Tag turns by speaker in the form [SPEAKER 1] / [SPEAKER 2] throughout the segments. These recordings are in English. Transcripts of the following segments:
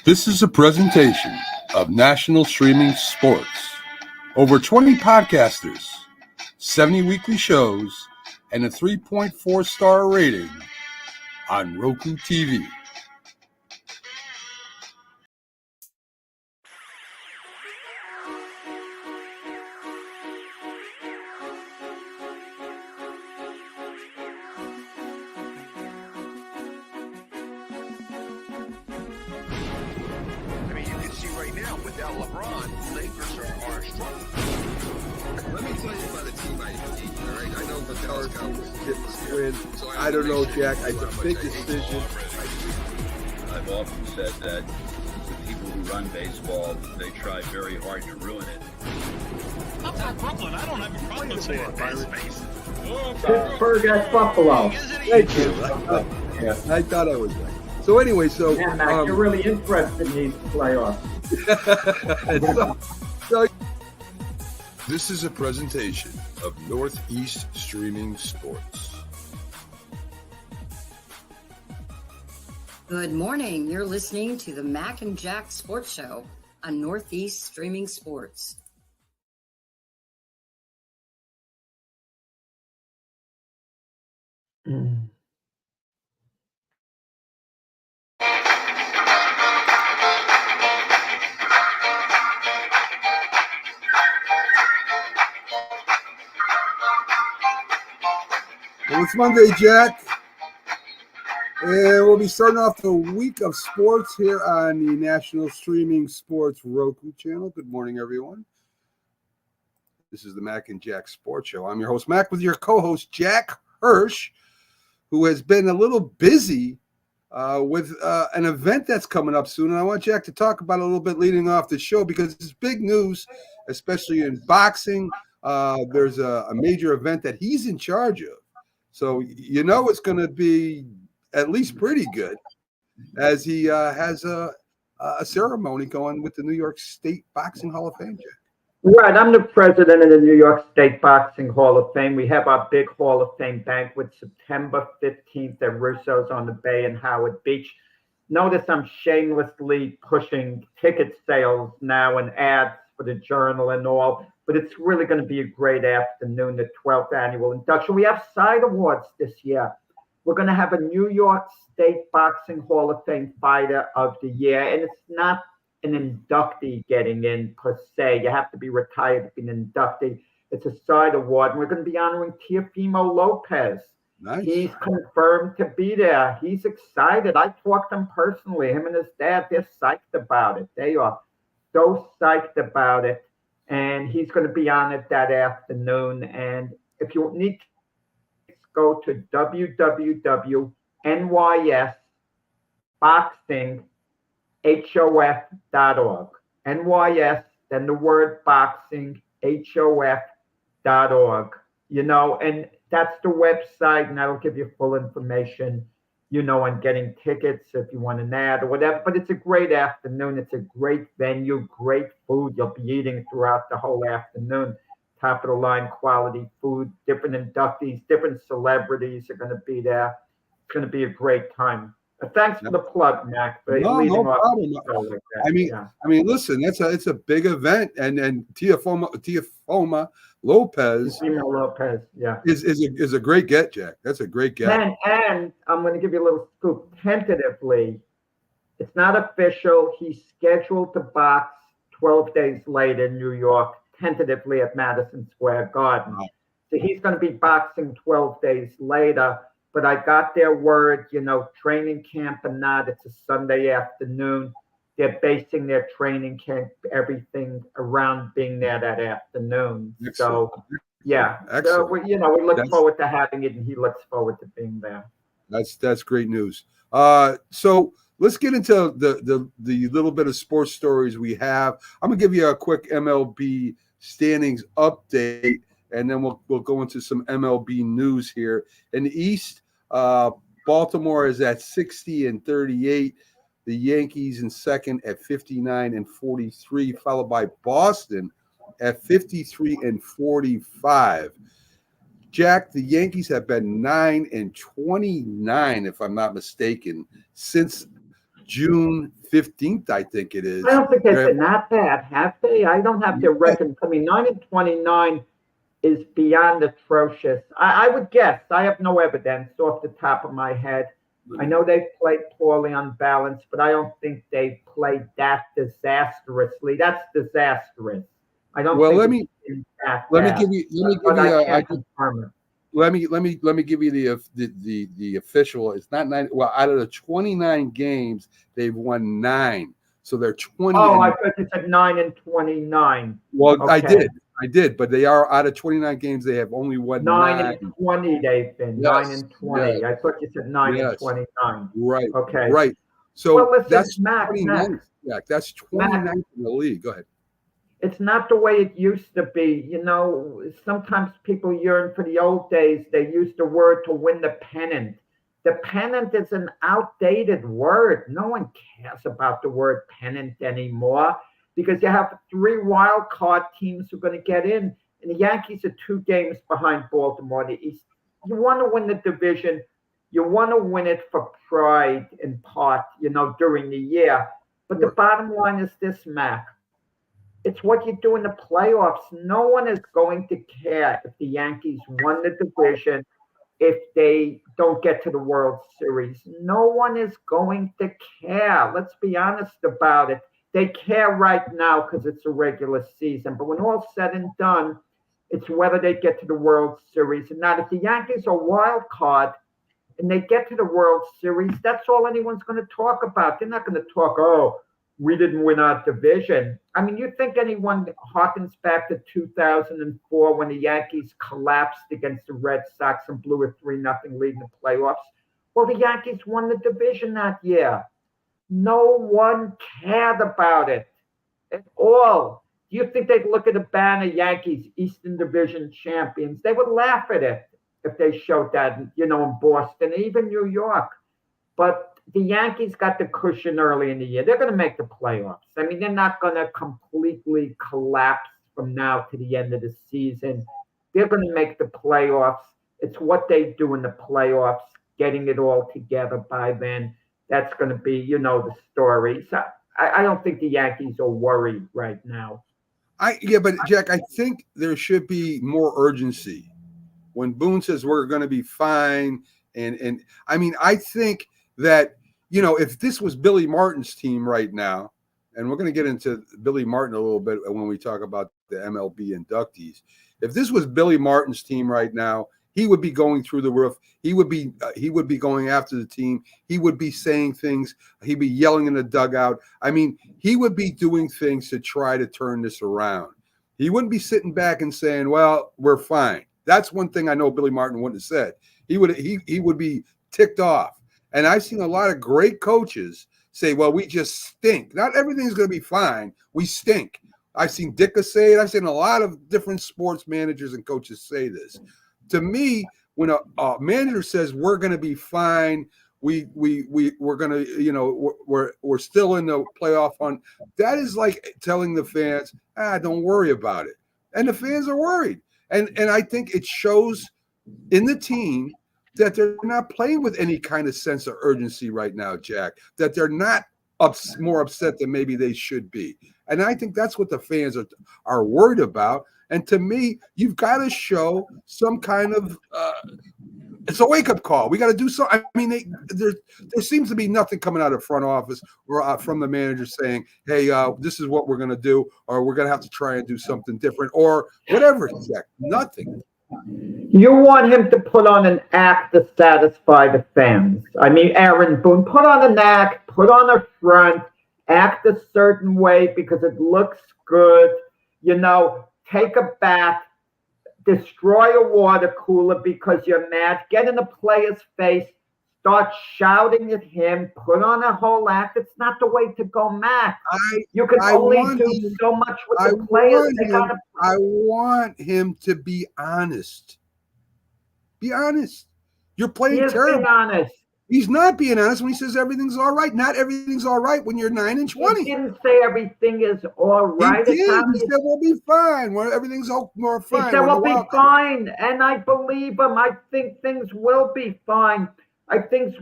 [SPEAKER 1] This is a presentation of National Streaming Sports. Over 20 podcasters, 70 weekly shows, and a 3.4-star rating on Roku TV.
[SPEAKER 2] I don't know, Jack. It's a big decision.
[SPEAKER 3] I've often said that the people who run baseball, they try very hard to ruin it.
[SPEAKER 4] I'm from Brooklyn. I don't have a problem with saying space.
[SPEAKER 5] Pittsburgh at Buffalo.
[SPEAKER 2] Thank you. I thought I was right. So anyway,
[SPEAKER 5] Yeah, Mac, you're really interested in these playoffs.
[SPEAKER 2] so
[SPEAKER 1] This is a presentation of Northeast Streaming Sports.
[SPEAKER 6] Good morning. You're listening to the Mac and Jack Sports Show on Northeast Streaming Sports.
[SPEAKER 2] Well, it's Monday, Jack. And we'll be starting off the week of sports here on the National Streaming Sports Roku channel. Good morning, everyone. This is the Mac and Jack Sports Show. I'm your host, Mac, with your co-host, Jack Hirsch, who has been a little busy with an event that's coming up soon. And I want Jack to talk about it a little bit leading off the show because it's big news, especially in boxing. There's a major event that he's in charge of. So you know it's going to be at least pretty good, as he has a ceremony going with the New York State Boxing Hall of Fame, Jack.
[SPEAKER 5] Right, I'm the president of the New York State Boxing Hall of Fame. We have our big Hall of Fame banquet September 15th at Russo's on the Bay in Howard Beach. Notice I'm shamelessly pushing ticket sales now and ads for the Journal and all, but it's really going to be a great afternoon, the 12th annual induction. We have side awards this year. We're going to have a New York State Boxing Hall of Fame Fighter of the Year, and it's not an inductee getting in per se. You have to be retired to be an inductee. It's a side award, and we're going to be honoring Teofimo Lopez.
[SPEAKER 2] Nice.
[SPEAKER 5] He's confirmed to be there. He's excited. I talked to him personally. Him and his dad, they're psyched about it. They are so psyched about it, and he's going to be on it that afternoon. And if you need, go to www.nysboxinghof.org. NYS, then the word boxing, HOF.org. You know, and that's the website, and that'll give you full information, you know, on getting tickets if you want an ad or whatever. But it's a great afternoon. It's a great venue, great food. You'll be eating throughout the whole afternoon. Top of the line quality food, different inductees, different celebrities are going to be there. It's going to be a great time. Thanks for the plug, Mac.
[SPEAKER 2] No problem.
[SPEAKER 5] Like
[SPEAKER 2] I mean, listen, it's a big event, and Teofimo Lopez,
[SPEAKER 5] yeah,
[SPEAKER 2] is a great get, Jack. That's a great get.
[SPEAKER 5] And I'm going to give you a little scoop. Tentatively, it's not official. He's scheduled to box 12 days later in New York, tentatively at Madison Square Garden.
[SPEAKER 2] Wow.
[SPEAKER 5] So he's going to be boxing 12 days later. But I got their word, you know, training camp or not, it's a Sunday afternoon. They're basing their training camp, everything around being there that afternoon.
[SPEAKER 2] Excellent.
[SPEAKER 5] So, yeah.
[SPEAKER 2] Excellent.
[SPEAKER 5] So, we look forward to having it, and he looks forward to being there.
[SPEAKER 2] That's great news. So let's get into the little bit of sports stories we have. I'm going to give you a quick MLB standings update, and then we'll go into some MLB news here. In the East, Baltimore is at 60-38. The Yankees in second at 59-43, followed by Boston at 53-45. Jack, the Yankees have been 9-29, if I'm not mistaken, since June 15th, I think it is.
[SPEAKER 5] I don't think they've
[SPEAKER 2] They're-
[SPEAKER 5] been that bad, have they? I don't have their record. I mean, 9-29 is beyond atrocious. I would guess. I have no evidence off the top of my head. I know they've played poorly on balance, but I don't think they've played that disastrously. That's disastrous. I don't.
[SPEAKER 2] Well,
[SPEAKER 5] think
[SPEAKER 2] let me give you.
[SPEAKER 5] But I
[SPEAKER 2] I
[SPEAKER 5] can't confirm it.
[SPEAKER 2] let me give you the official. It's not 9. Well, out of the 29 games, they've won 9. So they're 20.
[SPEAKER 5] Oh, I thought you said 9-29.
[SPEAKER 2] Well,
[SPEAKER 5] Okay.
[SPEAKER 2] I did, but they are out of 29 games. They have only won
[SPEAKER 5] 9-20 they've been.
[SPEAKER 2] Yes,
[SPEAKER 5] 9-20. I thought you said 9-29.
[SPEAKER 2] Right,
[SPEAKER 5] Okay.
[SPEAKER 2] right. So
[SPEAKER 5] Well, listen,
[SPEAKER 2] that's
[SPEAKER 5] Mac,
[SPEAKER 2] 29th. Yeah, that's 29th in the league. Go ahead.
[SPEAKER 5] It's not the way it used to be. You know, sometimes people yearn for the old days. They used the word to win the pennant. The pennant is an outdated word. No one cares about the word pennant anymore because you have 3 wild card teams who are going to get in. And the Yankees are 2 games behind Baltimore in the East. You want to win the division. You want to win it for pride in part, you know, during the year. But the bottom line is this, Mac. It's what you do in the playoffs. No one is going to care if the Yankees won the division if they don't get to the World Series. No one is going to care. Let's be honest about it. They care right now because it's a regular season. But when all's said and done, it's whether they get to the World Series. And now if the Yankees are wild card and they get to the World Series, that's all anyone's going to talk about. They're not going to talk, oh, we didn't win our division. I mean, you think anyone harkens back to 2004 when the Yankees collapsed against the Red Sox and blew a 3-0 lead in the playoffs? Well, the Yankees won the division that year. No one cared about it at all. Do you think they'd look at a banner, Yankees, Eastern Division champions? They would laugh at it if they showed that, you know, in Boston, even New York. But the Yankees got the cushion early in the year. They're going to make the playoffs. I mean, they're not going to completely collapse from now to the end of the season. They're going to make the playoffs. It's what they do in the playoffs, getting it all together by then. That's going to be, you know, the story. So I don't think the Yankees are worried right now.
[SPEAKER 2] But Jack, I think there should be more urgency. When Boone says we're going to be fine, and I mean, I think that, you know, if this was Billy Martin's team right now, and we're going to get into Billy Martin a little bit when we talk about the MLB inductees. If this was Billy Martin's team right now, he would be going through the roof. He would be going after the team. He would be saying things. He'd be yelling in the dugout. I mean, he would be doing things to try to turn this around. He wouldn't be sitting back and saying, well, we're fine. That's one thing I know Billy Martin wouldn't have said. He would be ticked off. And I've seen a lot of great coaches say, well, we just stink. Not everything's going to be fine. We stink. I've seen Dicka say it. I've seen a lot of different sports managers and coaches say this. To me, when a manager says we're going to be fine, we're going to, you know, we're still in the playoff hunt, that is like telling the fans, don't worry about it. And the fans are worried. And I think it shows in the team that they're not playing with any kind of sense of urgency right now, Jack, that they're not more upset than maybe they should be. And I think that's what the fans are worried about. And to me, you've got to show some kind of it's a wake-up call. We got to do something. I mean, there seems to be nothing coming out of front office or from the manager saying, hey, this is what we're going to do, or we're going to have to try and do something different, or whatever. Jack, nothing.
[SPEAKER 5] You want him to put on an act to satisfy the fans. I mean, Aaron Boone, put on an act, put on a front, act a certain way because it looks good. You know, take a bath, destroy a water cooler because you're mad, get in the player's face, start shouting at him, put on a whole act. It's not the way to go, Mac. You can only do so much with the players.
[SPEAKER 2] I want him to be honest. Be honest. You're playing terrible.
[SPEAKER 5] Being honest.
[SPEAKER 2] He's not being honest when he says everything's all right. Not everything's all right when you're 9-20.
[SPEAKER 5] He didn't say everything is all right.
[SPEAKER 2] He did. He said we'll be fine. Everything's more fine.
[SPEAKER 5] He said we'll be fine, and I believe him. I think things will be fine. I think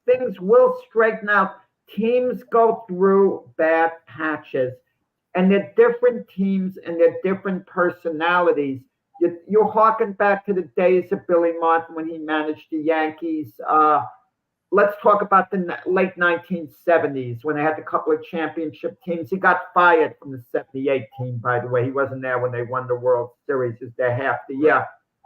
[SPEAKER 5] things will straighten out. teams go through bad patches, and they're different teams and they're different personalities. You're harking back to the days of Billy Martin when he managed the Yankees. Let's talk about the late 1970s when they had a couple of championship teams. He got fired from the 78 team, by the way. He wasn't there when they won the World Series. He was there half the year.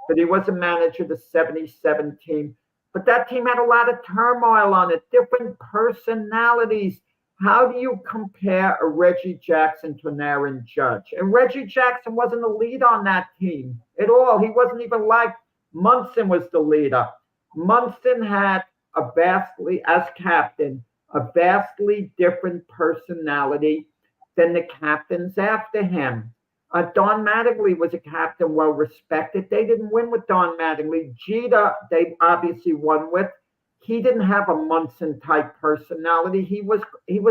[SPEAKER 5] But he was a manager of the 77 team. But that team had a lot of turmoil on it, different personalities. How do you compare a Reggie Jackson to an Aaron Judge? And Reggie Jackson wasn't a leader on that team at all. He wasn't even like Munson was the leader. Munson had as captain, a vastly different personality than the captains after him. Don Mattingly was a captain, well respected. They didn't win with Don Mattingly. Jeter, they obviously won with. He didn't have a Munson type personality. He was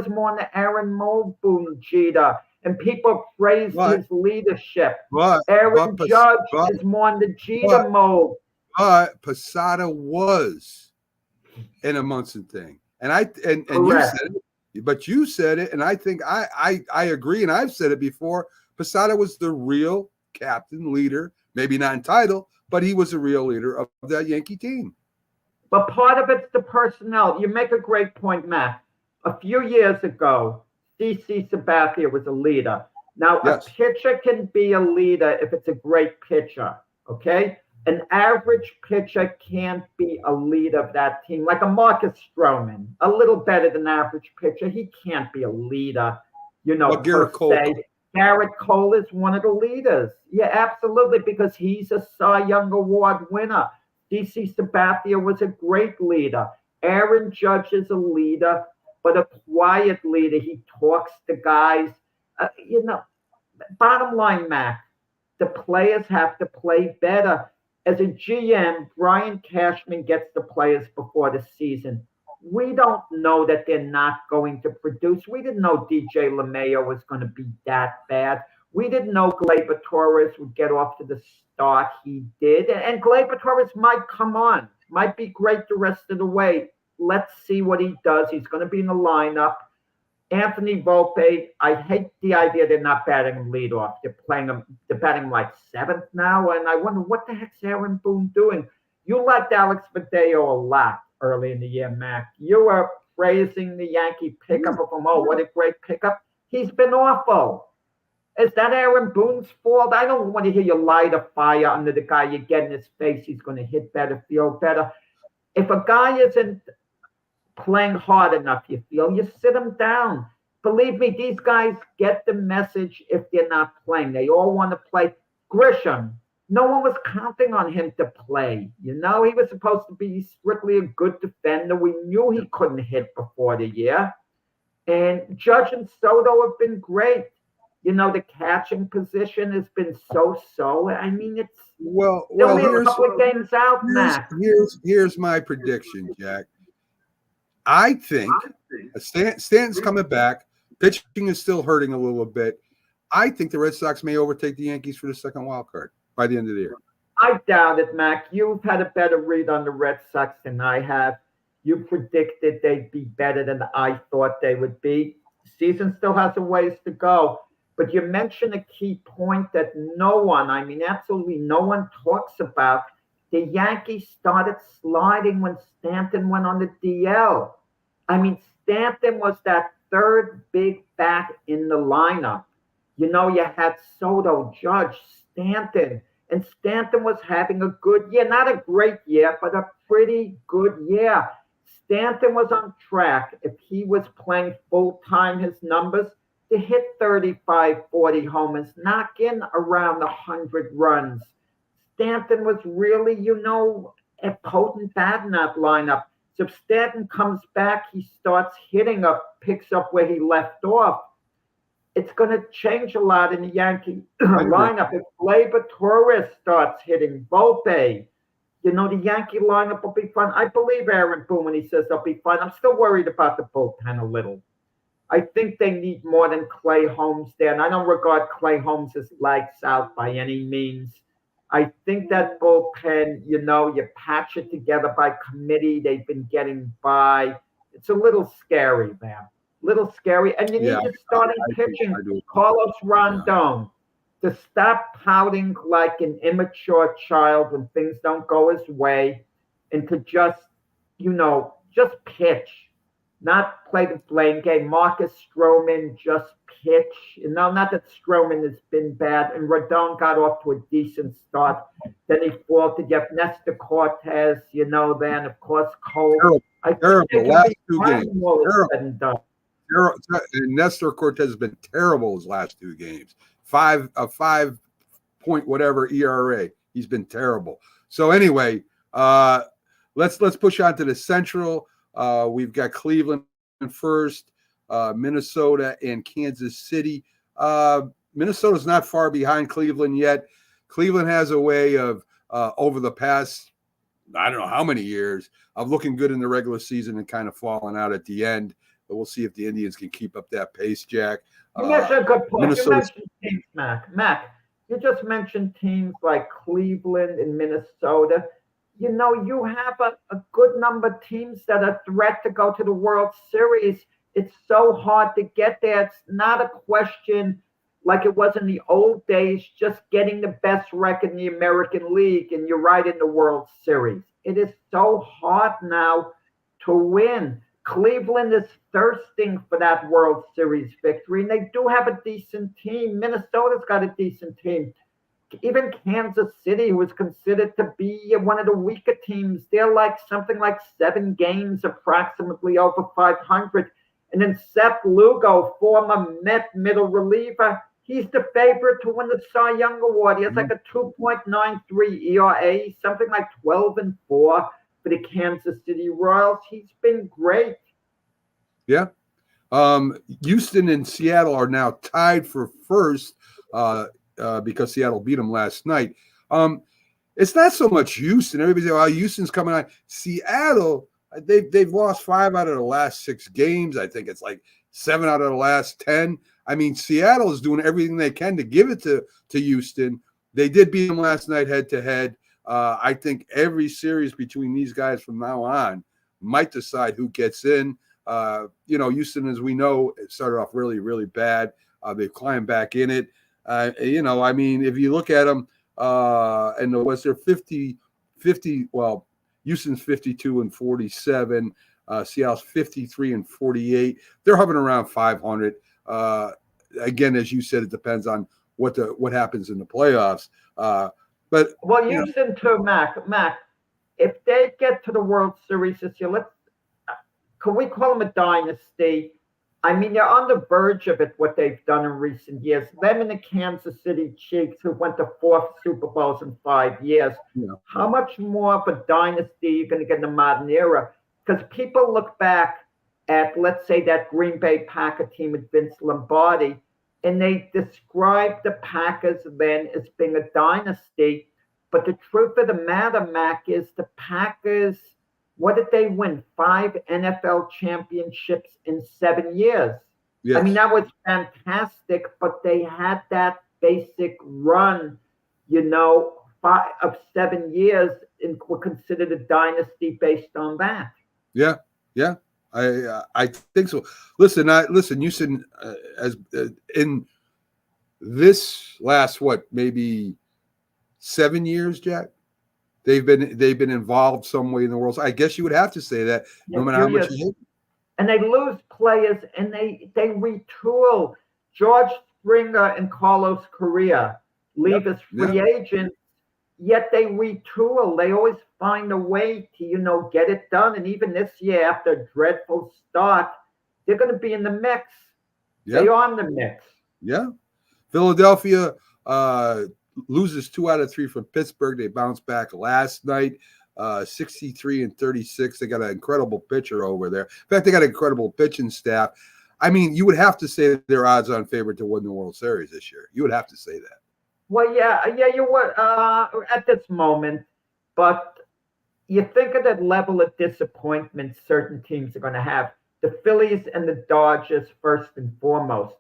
[SPEAKER 5] more in the Aaron Mulboon Jeter, and people praised his leadership. Aaron Judge is more in the Jeter mode.
[SPEAKER 2] But Posada was in a Munson thing, and you said it, but you said it, and I think I agree, and I've said it before. Posada was the real captain, leader, maybe not in title, but he was a real leader of that Yankee team.
[SPEAKER 5] But part of it's the personnel. You make a great point, Matt. A few years ago, CC Sabathia was a leader. Now, a pitcher can be a leader if it's a great pitcher, okay? An average pitcher can't be a leader of that team, like a Marcus Stroman, a little better than average pitcher. He can't be a leader,
[SPEAKER 2] Garrett Cole.
[SPEAKER 5] Garrett Cole is one of the leaders. Yeah, absolutely, because he's a Cy Young Award winner. CC Sabathia was a great leader. Aaron Judge is a leader, but a quiet leader. He talks to guys. Bottom line, Mac, the players have to play better. As a GM, Brian Cashman gets the players before the season. We don't know that they're not going to produce. We didn't know DJ LeMayo was going to be that bad. We didn't know Gleyber Torres would get off to the start he did. And Gleyber Torres might come on, might be great the rest of the way. Let's see what he does. He's going to be in the lineup. Anthony Volpe, I hate the idea they're not batting him leadoff. They're batting him like seventh now, and I wonder what the heck's Aaron Boone doing? You liked Alex Badeo a lot early in the year, Mac. You were praising the Yankee pickup of him. Oh, what a great pickup. He's been awful. Is that Aaron Boone's fault? I don't want to hear you light a fire under the guy. You get in his face, he's going to hit better, feel better. If a guy isn't playing hard enough, you sit him down. Believe me, these guys get the message if they're not playing. They all want to play. Grisham, no one was counting on him to play. He was supposed to be strictly a good defender. We knew he couldn't hit before the year. And Judge and Soto have been great. The catching position has been so. I mean, it's
[SPEAKER 2] here's
[SPEAKER 5] a couple of games out, Mac.
[SPEAKER 2] Here's my prediction, Jack. I think Stanton's coming back. Pitching is still hurting a little bit. I think the Red Sox may overtake the Yankees for the second wild card by the end of the year.
[SPEAKER 5] I doubt it, Mac. You've had a better read on the Red Sox than I have. You predicted they'd be better than I thought they would be. Season still has a ways to go. But you mentioned a key point that absolutely no one talks about. The Yankees started sliding when Stanton went on the DL. Stanton was that third big bat in the lineup. You had Soto, Judge, Stanton, and Stanton was having a good year. Not a great year, but a pretty good year. Stanton was on track. If he was playing full-time, his numbers, to hit 35, 40 homers, knock in around 100 runs. Stanton was really, a potent bat in that lineup. So if Stanton comes back, he starts hitting up, picks up where he left off. It's going to change a lot in the Yankee lineup. If Gleyber Torres starts hitting, Volpe, the Yankee lineup will be fun. I believe Aaron Boone when he says they'll be fun. I'm still worried about the bullpen a little. I think they need more than Clay Holmes there. And I don't regard Clay Holmes as lights out by any means. I think that bullpen, you patch it together by committee. They've been getting by. it's a little scary, man. Little scary. And you need
[SPEAKER 2] Yeah,
[SPEAKER 5] to start pitching
[SPEAKER 2] I do.
[SPEAKER 5] Carlos Rondon to stop pouting like an immature child when things don't go his way and to just, just pitch, not play the blame game. Marcus Stroman, just pitch. Not that Stroman has been bad, and Rodon got off to a decent start. Then he faltered. You have Nestor Cortez, then of course Cole.
[SPEAKER 2] Terrible. Last two games.
[SPEAKER 5] Terrible.
[SPEAKER 2] And Nestor Cortez has been terrible his last two games. 5 point whatever ERA. He's been terrible. So anyway, let's push on to the Central. We've got Cleveland first, Minnesota and Kansas City. Minnesota's not far behind Cleveland yet. Cleveland has a way of over the past, I don't know how many years, of looking good in the regular season and kind of falling out at the end. But we'll see if the Indians can keep up that pace, Jack.
[SPEAKER 5] You mentioned a good point. You mentioned teams, Mac. You just mentioned teams like Cleveland and Minnesota. You have a good number of teams that are a threat to go to the World Series. It's so hard to get there. It's not a question like it was in the old days, just getting the best record in the American League and you're right in the World Series. It is so hard now to win. Cleveland is thirsting for that World Series victory, and they do have a decent team. Minnesota's got a decent team. Even Kansas City, who is considered to be one of the weaker teams, they're like something like 7 games approximately over 500. And then Seth Lugo, former Met middle reliever, he's the favorite to win the Cy Young Award. He has like a 2.93 ERA, something like 12-4 for the Kansas City Royals. He's been great.
[SPEAKER 2] Yeah. Houston and Seattle are now tied for first because Seattle beat them last night. It's not so much Houston. Everybody says, "Well, Houston's coming on." Seattle, they've lost 5 out of the last 6 games. I think it's like 7 out of the last 10. I mean, Seattle is doing everything they can to give it to Houston. They did beat them last night head-to-head. I think every series between these guys from now on might decide who gets in. Houston, as we know, it started off really, really bad. They've climbed back in it. I mean, if you look at them, and was there 50, well, Houston's 52-47, Seattle's 53-48. They're hovering around 500. Again, as you said, it depends on what happens in the playoffs. But
[SPEAKER 5] Houston too, Mac. If they get to the World Series this year, can we call them a dynasty? I mean, they're on the verge of it, what they've done in recent years. Them and the Kansas City Chiefs, who went to 4 Super Bowls in 5 years. Yeah. How much more of a dynasty are you going to get in the modern era? Because people look back at, let's say, that Green Bay Packer team with Vince Lombardi, and they describe the Packers then as being a dynasty. But the truth of the matter, Mac, is the Packers, what did they win? 5 NFL championships in 7 years. Yes. I mean, that was fantastic, but they had that basic run, 5 of 7 years and were considered a dynasty based on that.
[SPEAKER 2] Yeah. I think so. Listen, Houston, as in this last maybe 7 years, Jack, they've been involved some way in the world. So I guess you would have to say that, no matter how much you hate.
[SPEAKER 5] And they lose players, and they retool. George Springer and Carlos Correa leave as free agents, yet they retool. They always find a way to, get it done. And even this year, after a dreadful start, they're going to be in the mix. Yep. They are in the mix.
[SPEAKER 2] Yeah. Philadelphia loses 2 out of 3 from Pittsburgh. They bounced back last night, 63-36. They got an incredible pitcher over there. In fact, they got an incredible pitching staff. I mean, you would have to say that they're odds-on favorite to win the World Series this year. You would have to say that.
[SPEAKER 5] Well, yeah, you would at this moment, but you think of the level of disappointment certain teams are going to have. The Phillies and the Dodgers, first and foremost.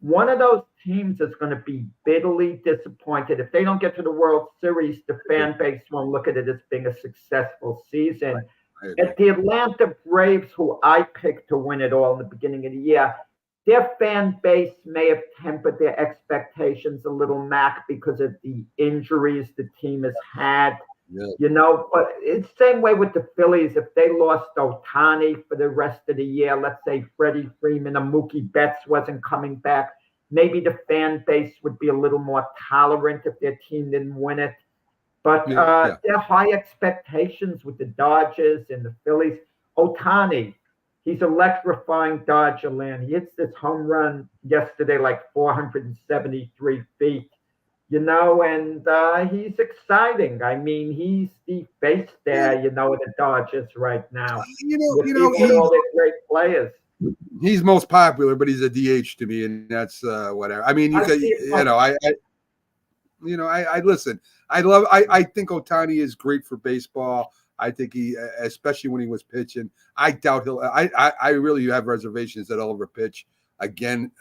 [SPEAKER 5] One of those teams is going to be bitterly disappointed. If they don't get to the World Series, the fan base won't look at it as being a successful season. At the Atlanta Braves, who I picked to win it all in the beginning of the year, their fan base may have tempered their expectations a little, Mac, because of the injuries the team has had.
[SPEAKER 2] Yeah.
[SPEAKER 5] You know, but it's the same way with the Phillies. If they lost Ohtani for the rest of the year, let's say Freddie Freeman or Mookie Betts wasn't coming back, maybe the fan base would be a little more tolerant if their team didn't win it. But there are high expectations with the Dodgers and the Phillies. Ohtani, he's electrifying Dodger land. He hits this home run yesterday, like 473 feet. You know, and he's exciting. I mean, he's the face there, you know, of the Dodgers right now. He's all their great players.
[SPEAKER 2] He's most popular, but he's a DH to me, and that's whatever. I mean, I listen. I think Ohtani is great for baseball. I think he, especially when he was pitching, I doubt he'll. I really have reservations that he'll ever pitch again,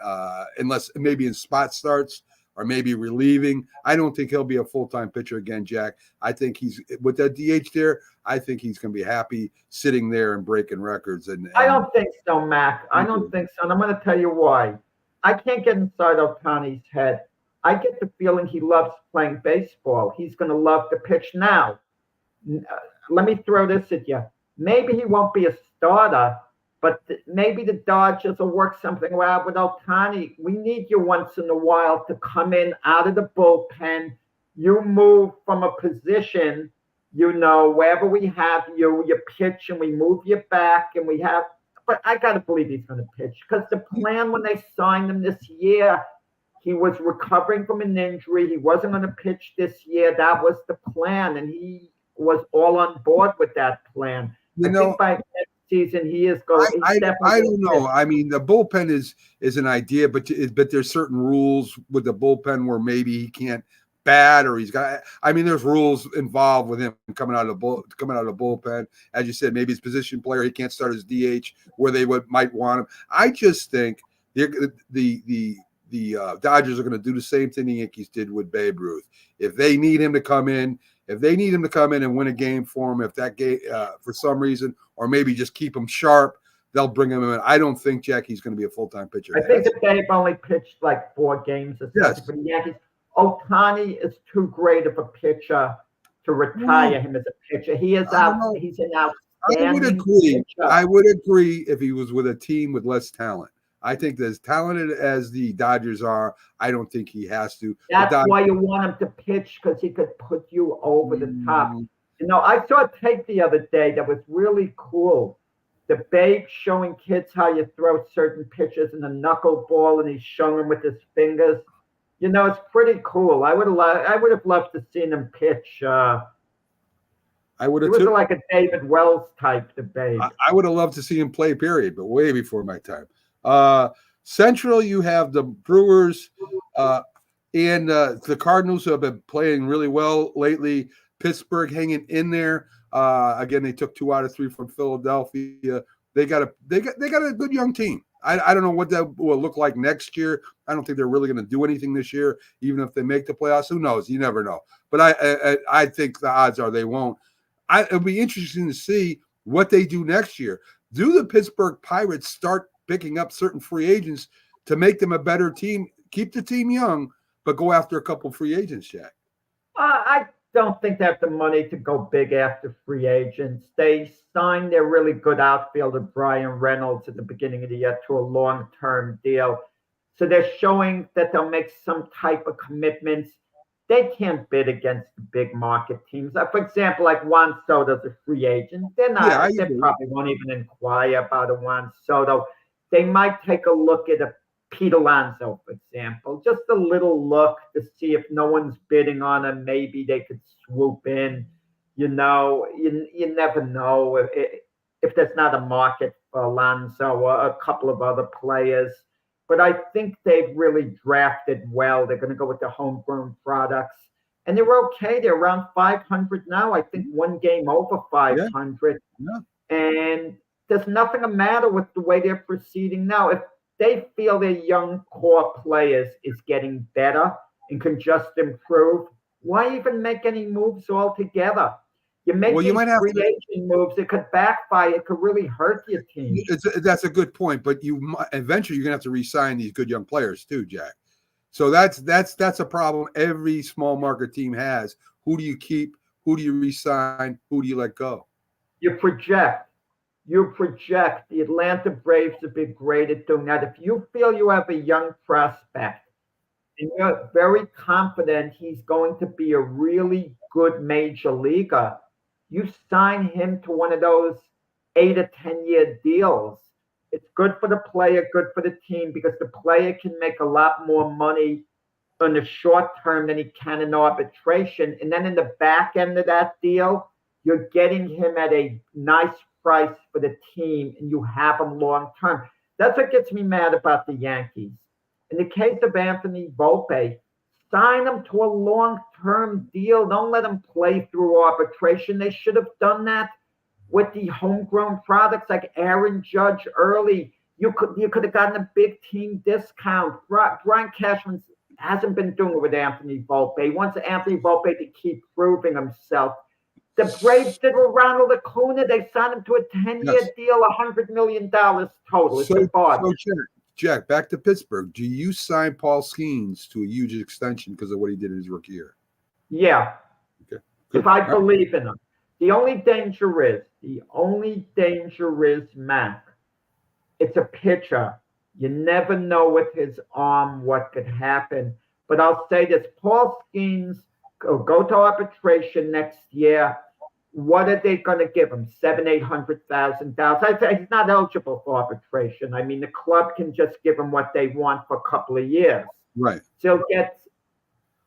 [SPEAKER 2] unless maybe in spot starts. Or maybe relieving. I don't think he'll be a full-time pitcher again, Jack. I think he's with that DH there. I think he's going to be happy sitting there and breaking records. And
[SPEAKER 5] I don't think so, Mac. I don't think so. And I'm going to tell you why. I can't get inside Ohtani's head. I get the feeling he loves playing baseball. He's going to love to pitch now. Let me throw this at you. Maybe he won't be a starter, but maybe the Dodgers will work something out with Ohtani. We need you once in a while to come in out of the bullpen. You move from a position, you know, wherever we have you, you pitch and we move you back and we have. But I got to believe he's going to pitch because the plan when they signed him this year, he was recovering from an injury. He wasn't going to pitch this year. That was the plan, and he was all on board with that plan. I think by season he is going.
[SPEAKER 2] I don't know. I mean, the bullpen is an idea, but there's certain rules with the bullpen where maybe he can't bat or he's got. I mean, there's rules involved with him coming out of the bullpen. As you said, maybe his position player he can't start as DH where they might want him. I just think the Dodgers are going to do the same thing the Yankees did with Babe Ruth. If they need him to come in. If they need him to come in and win a game for him, if that game for some reason, or maybe just keep him sharp, they'll bring him in. I don't think Jackie's going to be a full-time pitcher.
[SPEAKER 5] I think that Babe only pitched like 4 games or something for the Yankees. Ohtani is too great of a pitcher to retire him as a pitcher. He is out. He's an outstanding pitcher.
[SPEAKER 2] I would agree if he was with a team with less talent. I think as talented as the Dodgers are, I don't think he has to.
[SPEAKER 5] That's why you want him to pitch, because he could put you over the top. You know, I saw a tape the other day that was really cool. The Babe showing kids how you throw certain pitches in the knuckleball, and he's showing them with his fingers. You know, it's pretty cool. I would have loved to see him pitch. I would have. It was like a David Wells type, the Babe.
[SPEAKER 2] I would have loved to see him play, period, but way before my time. Central, you have the Brewers and the Cardinals who have been playing really well lately. Pittsburgh hanging in there. Again, they took 2 out of 3 from Philadelphia. They got a good young team. I don't know what that will look like next year. I don't think they're really going to do anything this year, even if they make the playoffs. Who knows? You never know. But I think the odds are they won't. It'll be interesting to see what they do next year. Do the Pittsburgh Pirates start picking up certain free agents to make them a better team, keep the team young, but go after a couple free agents, Jack?
[SPEAKER 5] I don't think they have the money to go big after free agents. They signed their really good outfielder, Brian Reynolds, at the beginning of the year to a long-term deal. So they're showing that they'll make some type of commitments. They can't bid against the big market teams. For example, like Juan Soto's a free agent. They probably won't even inquire about a Juan Soto. They might take a look at a Pete Alonso, for example, just a little look to see if no one's bidding on him. Maybe they could swoop in. You know, you never know if there's not a market for Alonso or a couple of other players. But I think they've really drafted well. They're going to go with the homegrown products. And they're okay. They're around 500 now. I think 1 game over 500.
[SPEAKER 2] Yeah.
[SPEAKER 5] And there's nothing the matter with the way they're proceeding now. If they feel their young core players is getting better and can just improve, why even make any moves altogether? You make
[SPEAKER 2] Well, you
[SPEAKER 5] these
[SPEAKER 2] might have
[SPEAKER 5] free
[SPEAKER 2] to-
[SPEAKER 5] agent moves, it could backfire. It could really hurt your team.
[SPEAKER 2] That's a good point, but eventually you're gonna have to re-sign these good young players too, Jack. So that's a problem every small market team has. Who do you keep? Who do you re-sign? Who do you let go?
[SPEAKER 5] You project. The Atlanta Braves have been great at doing that. If you feel you have a young prospect and you're very confident he's going to be a really good major leaguer, you sign him to one of those 8 or 10-year deals. It's good for the player, good for the team, because the player can make a lot more money in the short term than he can in arbitration. And then in the back end of that deal, you're getting him at a nice price for the team, and you have him long term. That's what gets me mad about the Yankees. In the case of Anthony Volpe, sign him to a long-term deal. Don't let him play through arbitration. They should have done that with the homegrown products like Aaron Judge early. You could have gotten a big team discount. Brian Cashman hasn't been doing it with Anthony Volpe. He wants Anthony Volpe to keep proving himself. The Braves did with Ronald Acuna. They signed him to a 10-year deal, $100 million total. It's a bargain.
[SPEAKER 2] So Jack, back to Pittsburgh. Do you sign Paul Skeens to a huge extension because of what he did in his rookie year?
[SPEAKER 5] Yeah.
[SPEAKER 2] Okay.
[SPEAKER 5] If I believe in him. The only danger is, Mac, it's a pitcher. You never know with his arm what could happen. But I'll say this, Paul Skeens go to arbitration next year. What are they going to give him? $700,000-800,000. I say he's not eligible for arbitration. I mean, the club can just give him what they want for a couple of years.
[SPEAKER 2] Right.
[SPEAKER 5] So he'll get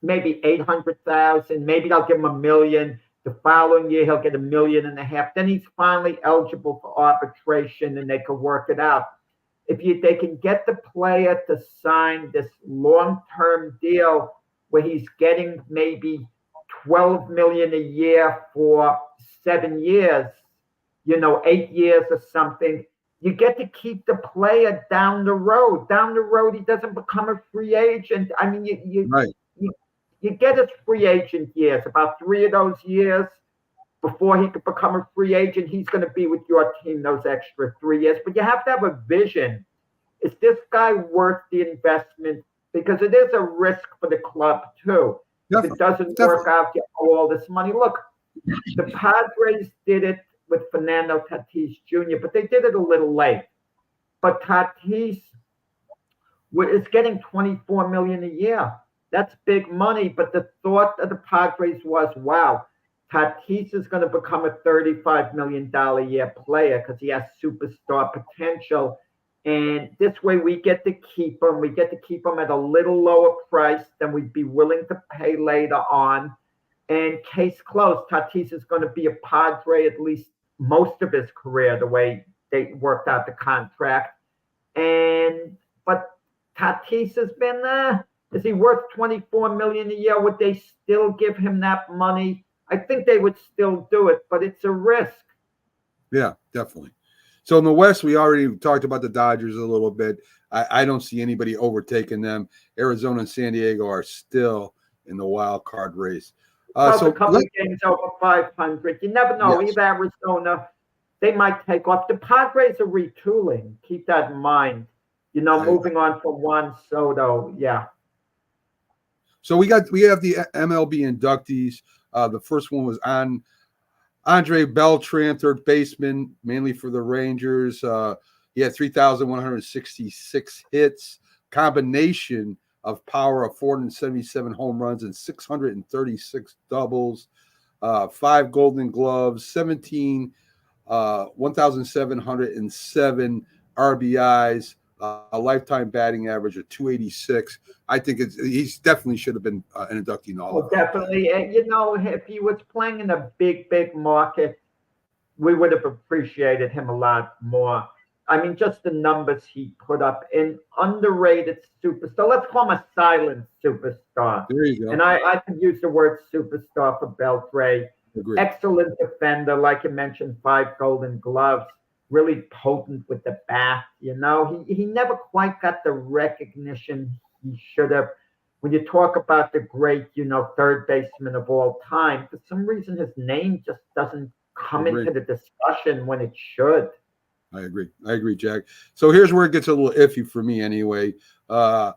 [SPEAKER 5] maybe $800,000. Maybe they'll give him $1 million. The following year, he'll get $1.5 million. Then he's finally eligible for arbitration, and they can work it out. If they can get the player to sign this long-term deal where he's getting maybe $12 million a year for 7 years, 8 years or something, you get to keep the player down the road. Down the road, he doesn't become a free agent. I mean, you get his free agent years, about 3 of those years before he could become a free agent. He's going to be with your team those extra 3 years. But you have to have a vision. Is this guy worth the investment? Because it is a risk for the club, too. If it doesn't work out, you owe all this money. Look, the Padres did it with Fernando Tatis Jr., but they did it a little late. But Tatis is getting $24 million a year. That's big money. But the thought of the Padres was, wow, Tatis is going to become a $35 million a year player because he has superstar potential. And this way we get to keep him. We get to keep him at a little lower price than we'd be willing to pay later on. And case closed. Tatis is going to be a Padre at least most of his career, the way they worked out the contract. But Tatis has been, is he worth $24 million a year? Would they still give him that money? I think they would still do it, but it's a risk.
[SPEAKER 2] Yeah, definitely. So in the West, we already talked about the Dodgers a little bit. I don't see anybody overtaking them. Arizona and San Diego are still in the wild card race.
[SPEAKER 5] So a couple of games over 500. You never know. Yes. Even Arizona, they might take off. The Padres are retooling. Keep that in mind. Moving on from Juan Soto. Yeah.
[SPEAKER 2] So we have the MLB inductees. The first one was on Andre Beltran, third baseman, mainly for the Rangers. He had 3,166 hits, combination of power of 477 home runs and 636 doubles, 5 Golden Gloves, 1,707 RBIs, a lifetime batting average of 286. I think he's definitely should have been an inductee in all of that.
[SPEAKER 5] Definitely. If he was playing in a big market, we would have appreciated him a lot more. I mean, just the numbers he put up. An underrated superstar. Let's call him a silent superstar.
[SPEAKER 2] There you go.
[SPEAKER 5] And I could use the word superstar for Beltran.
[SPEAKER 2] Agreed.
[SPEAKER 5] Excellent defender, like you mentioned, 5 Golden Gloves. Really potent with the bat. He never quite got the recognition he should have. when you talk about the great, third baseman of all time, for some reason his name just doesn't come into the discussion when it should.
[SPEAKER 2] I agree, Jack. So here's where it gets a little iffy for me anyway. Todd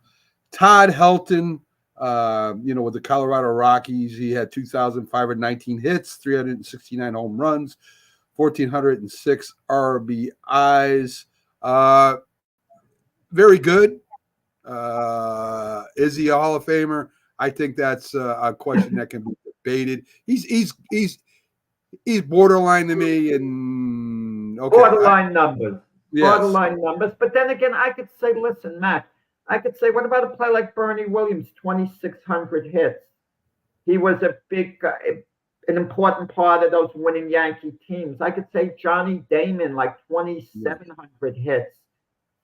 [SPEAKER 2] Helton, with the Colorado Rockies, he had 2,519 hits, 369 home runs, 1,406 RBIs. Very good. Is he a Hall of Famer? I think that's a question that can be debated. He's borderline to me, and okay,
[SPEAKER 5] borderline numbers.
[SPEAKER 2] Yes.
[SPEAKER 5] Borderline numbers. But then again, I could say, listen, Matt, I could say, what about a player like Bernie Williams, 2,600 hits? He was a big, an important part of those winning Yankee teams. I could say Johnny Damon, like 2,700 hits.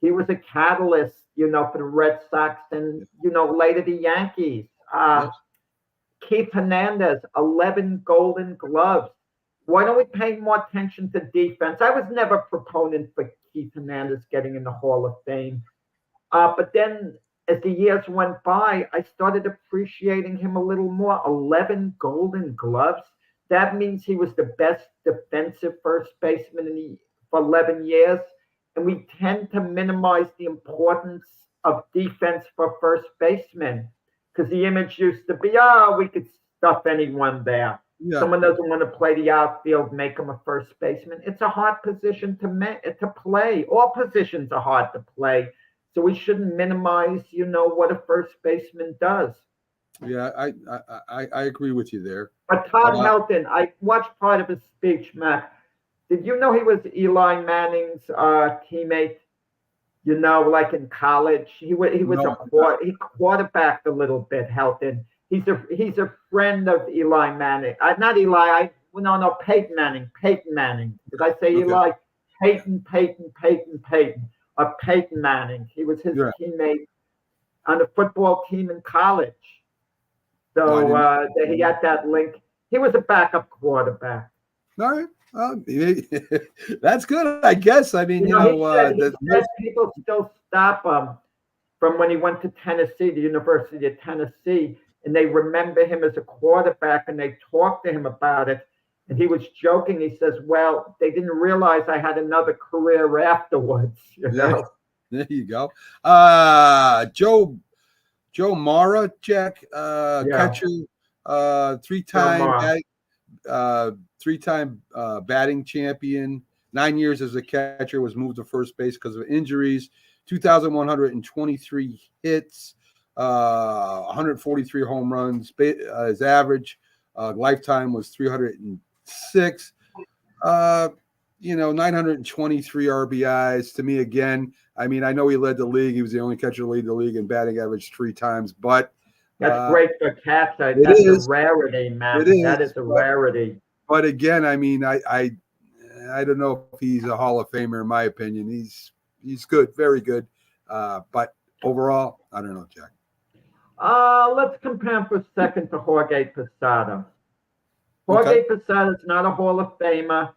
[SPEAKER 5] He was a catalyst, for the Red Sox and, later the Yankees. Keith Hernandez, 11 Golden Gloves. Why don't we pay more attention to defense? I was never a proponent for Keith Hernandez getting in the Hall of Fame. But then as the years went by, I started appreciating him a little more. 11 Golden Gloves. That means he was the best defensive first baseman for 11 years. And we tend to minimize the importance of defense for first basemen because the image used to be, we could stuff anyone there. Yeah. Someone doesn't want to play the outfield, make him a first baseman. It's a hard position to play. All positions are hard to play. So we shouldn't minimize, what a first baseman does.
[SPEAKER 2] Yeah, I agree with you there.
[SPEAKER 5] But Todd Helton, I watched part of his speech, Matt. Did you know he was Eli Manning's teammate? Like in college, he quarterbacked a little bit. Helton. He's a friend of Eli Manning. Not Eli. Peyton Manning. Peyton Manning. Did I say Eli? Peyton. Peyton Manning. He was his teammate on the football team in college. So he had that link. He was a backup quarterback.
[SPEAKER 2] All right. That's good, I guess. I mean,
[SPEAKER 5] he said people still stop him from when he went to Tennessee, the University of Tennessee, and they remember him as a quarterback, and they talked to him about it. And he was joking. He says, well, they didn't realize I had another career afterwards.
[SPEAKER 2] There you go. Joe Mara, Jack, catcher, three-time batting champion, 9 years as a catcher, was moved to first base because of injuries, 2,123 hits, 143 home runs. His average lifetime was 306. 923 RBIs. To me, again, I mean, I know he led the league. He was the only catcher to lead the league in batting average 3 times, but
[SPEAKER 5] that's great for catcher. That's a rarity, man. That is a rarity.
[SPEAKER 2] But again, I mean, I don't know if he's a Hall of Famer in my opinion. He's good, very good. But overall, I don't know, Jack.
[SPEAKER 5] Let's compare him for a second to Jorge Posada. Jorge Posada is not a Hall of Famer.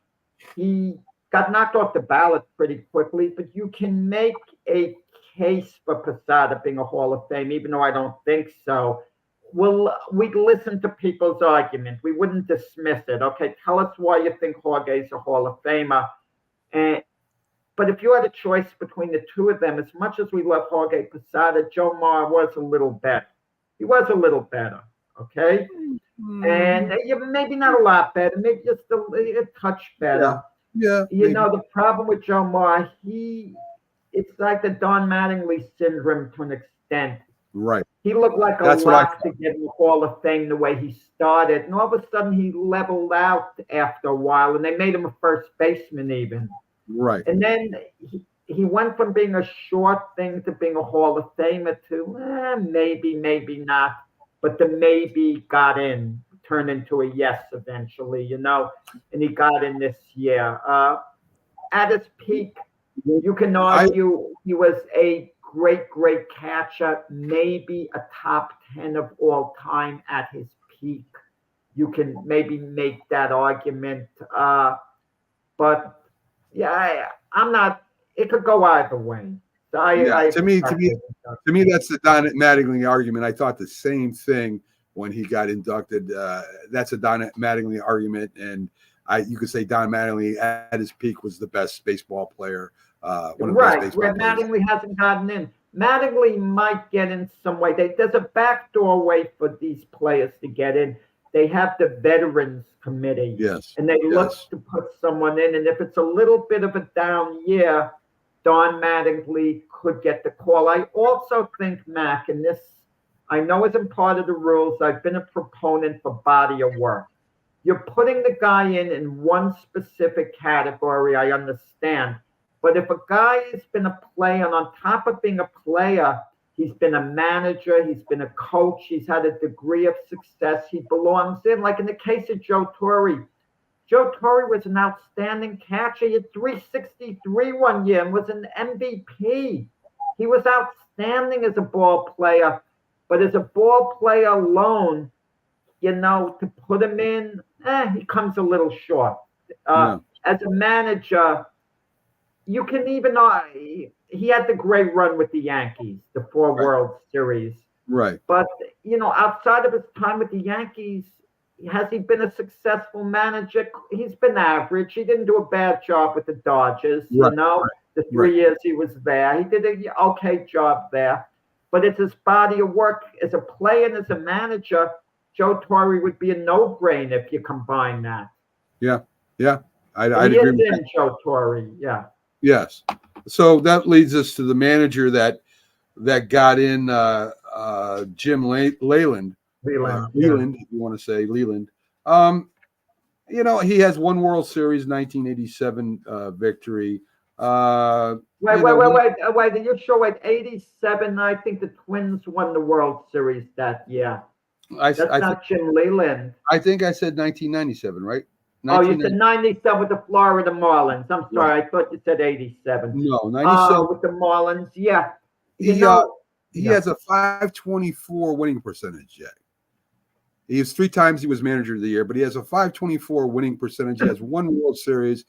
[SPEAKER 5] He got knocked off the ballot pretty quickly, but you can make a case for Posada being a Hall of Fame, even though I don't think so. We'd listen to people's argument. We wouldn't dismiss it. Okay, tell us why you think Jorge's a Hall of Famer. But if you had a choice between the two of them, as much as we love Jorge Posada, Joe Mara was a little better. He was a little better, okay? And maybe not a lot better, maybe just a touch better.
[SPEAKER 2] Yeah.
[SPEAKER 5] The problem with Joe Mara, it's like the Don Mattingly syndrome to an extent.
[SPEAKER 2] Right.
[SPEAKER 5] He looked like a lock to get in the Hall of Fame the way he started. And all of a sudden he leveled out after a while, and they made him a first baseman even.
[SPEAKER 2] Right.
[SPEAKER 5] And then he went from being a short thing to being a Hall of Famer to maybe, maybe not. But the maybe turned into a yes eventually, and he got in this year. At his peak, you can argue he was a great catcher, maybe a top 10 of all time at his peak. You can maybe make that argument. But yeah, I'm not, it could go either way. So
[SPEAKER 2] to me, that's the Don Mattingly argument. I thought the same thing when he got inducted. That's a Don Mattingly argument, and you could say Don Mattingly at his peak was the best baseball player. One of the best baseball
[SPEAKER 5] where
[SPEAKER 2] players.
[SPEAKER 5] Mattingly hasn't gotten in. Mattingly might get in some way. There's a backdoor way for these players to get in. They have the Veterans Committee.
[SPEAKER 2] Yes.
[SPEAKER 5] And they look to put someone in. And if it's a little bit of a down year, Don Mattingly could get the call. I also think, Mac, and this I know isn't part of the rules. I've been a proponent for body of work. You're putting the guy in one specific category, I understand. But if a guy has been a player, and on top of being a player, he's been a manager, he's been a coach, he's had a degree of success, he belongs in. Like in the case of Joe Torre. Joe Torre was an outstanding catcher. He had 363 one year and was an MVP. He was outstanding as a ball player. But as a ball player alone, to put him in, he comes a little short. As a manager, you can even he had the great run with the Yankees, the 4 World Series.
[SPEAKER 2] Right.
[SPEAKER 5] But, outside of his time with the Yankees, has he been a successful manager? He's been average. He didn't do a bad job with the Dodgers, the 3 years he was there. He did an okay job there. But it's his body of work as a player and as a manager. Joe Torre would be a no-brainer if you combine that.
[SPEAKER 2] Yeah. I'd agree with that.
[SPEAKER 5] Joe Torre, yeah.
[SPEAKER 2] Yes. So that leads us to the manager that got in Jim Leyland. Leland, if you want to say Leland. He has one World Series 1987 victory.
[SPEAKER 5] Wait. Did you show it 87? I think the Twins won the World Series that year. That's not Jim Leyland.
[SPEAKER 2] I think I said 1997, right?
[SPEAKER 5] Oh, you said 97 with the Florida Marlins. I'm sorry, I thought you said 87.
[SPEAKER 2] No, 97
[SPEAKER 5] with the Marlins. Yeah.
[SPEAKER 2] He has a .524 winning percentage, Jack. He has 3 times he was manager of the year, but he has a .524 winning percentage. He has 1 World Series,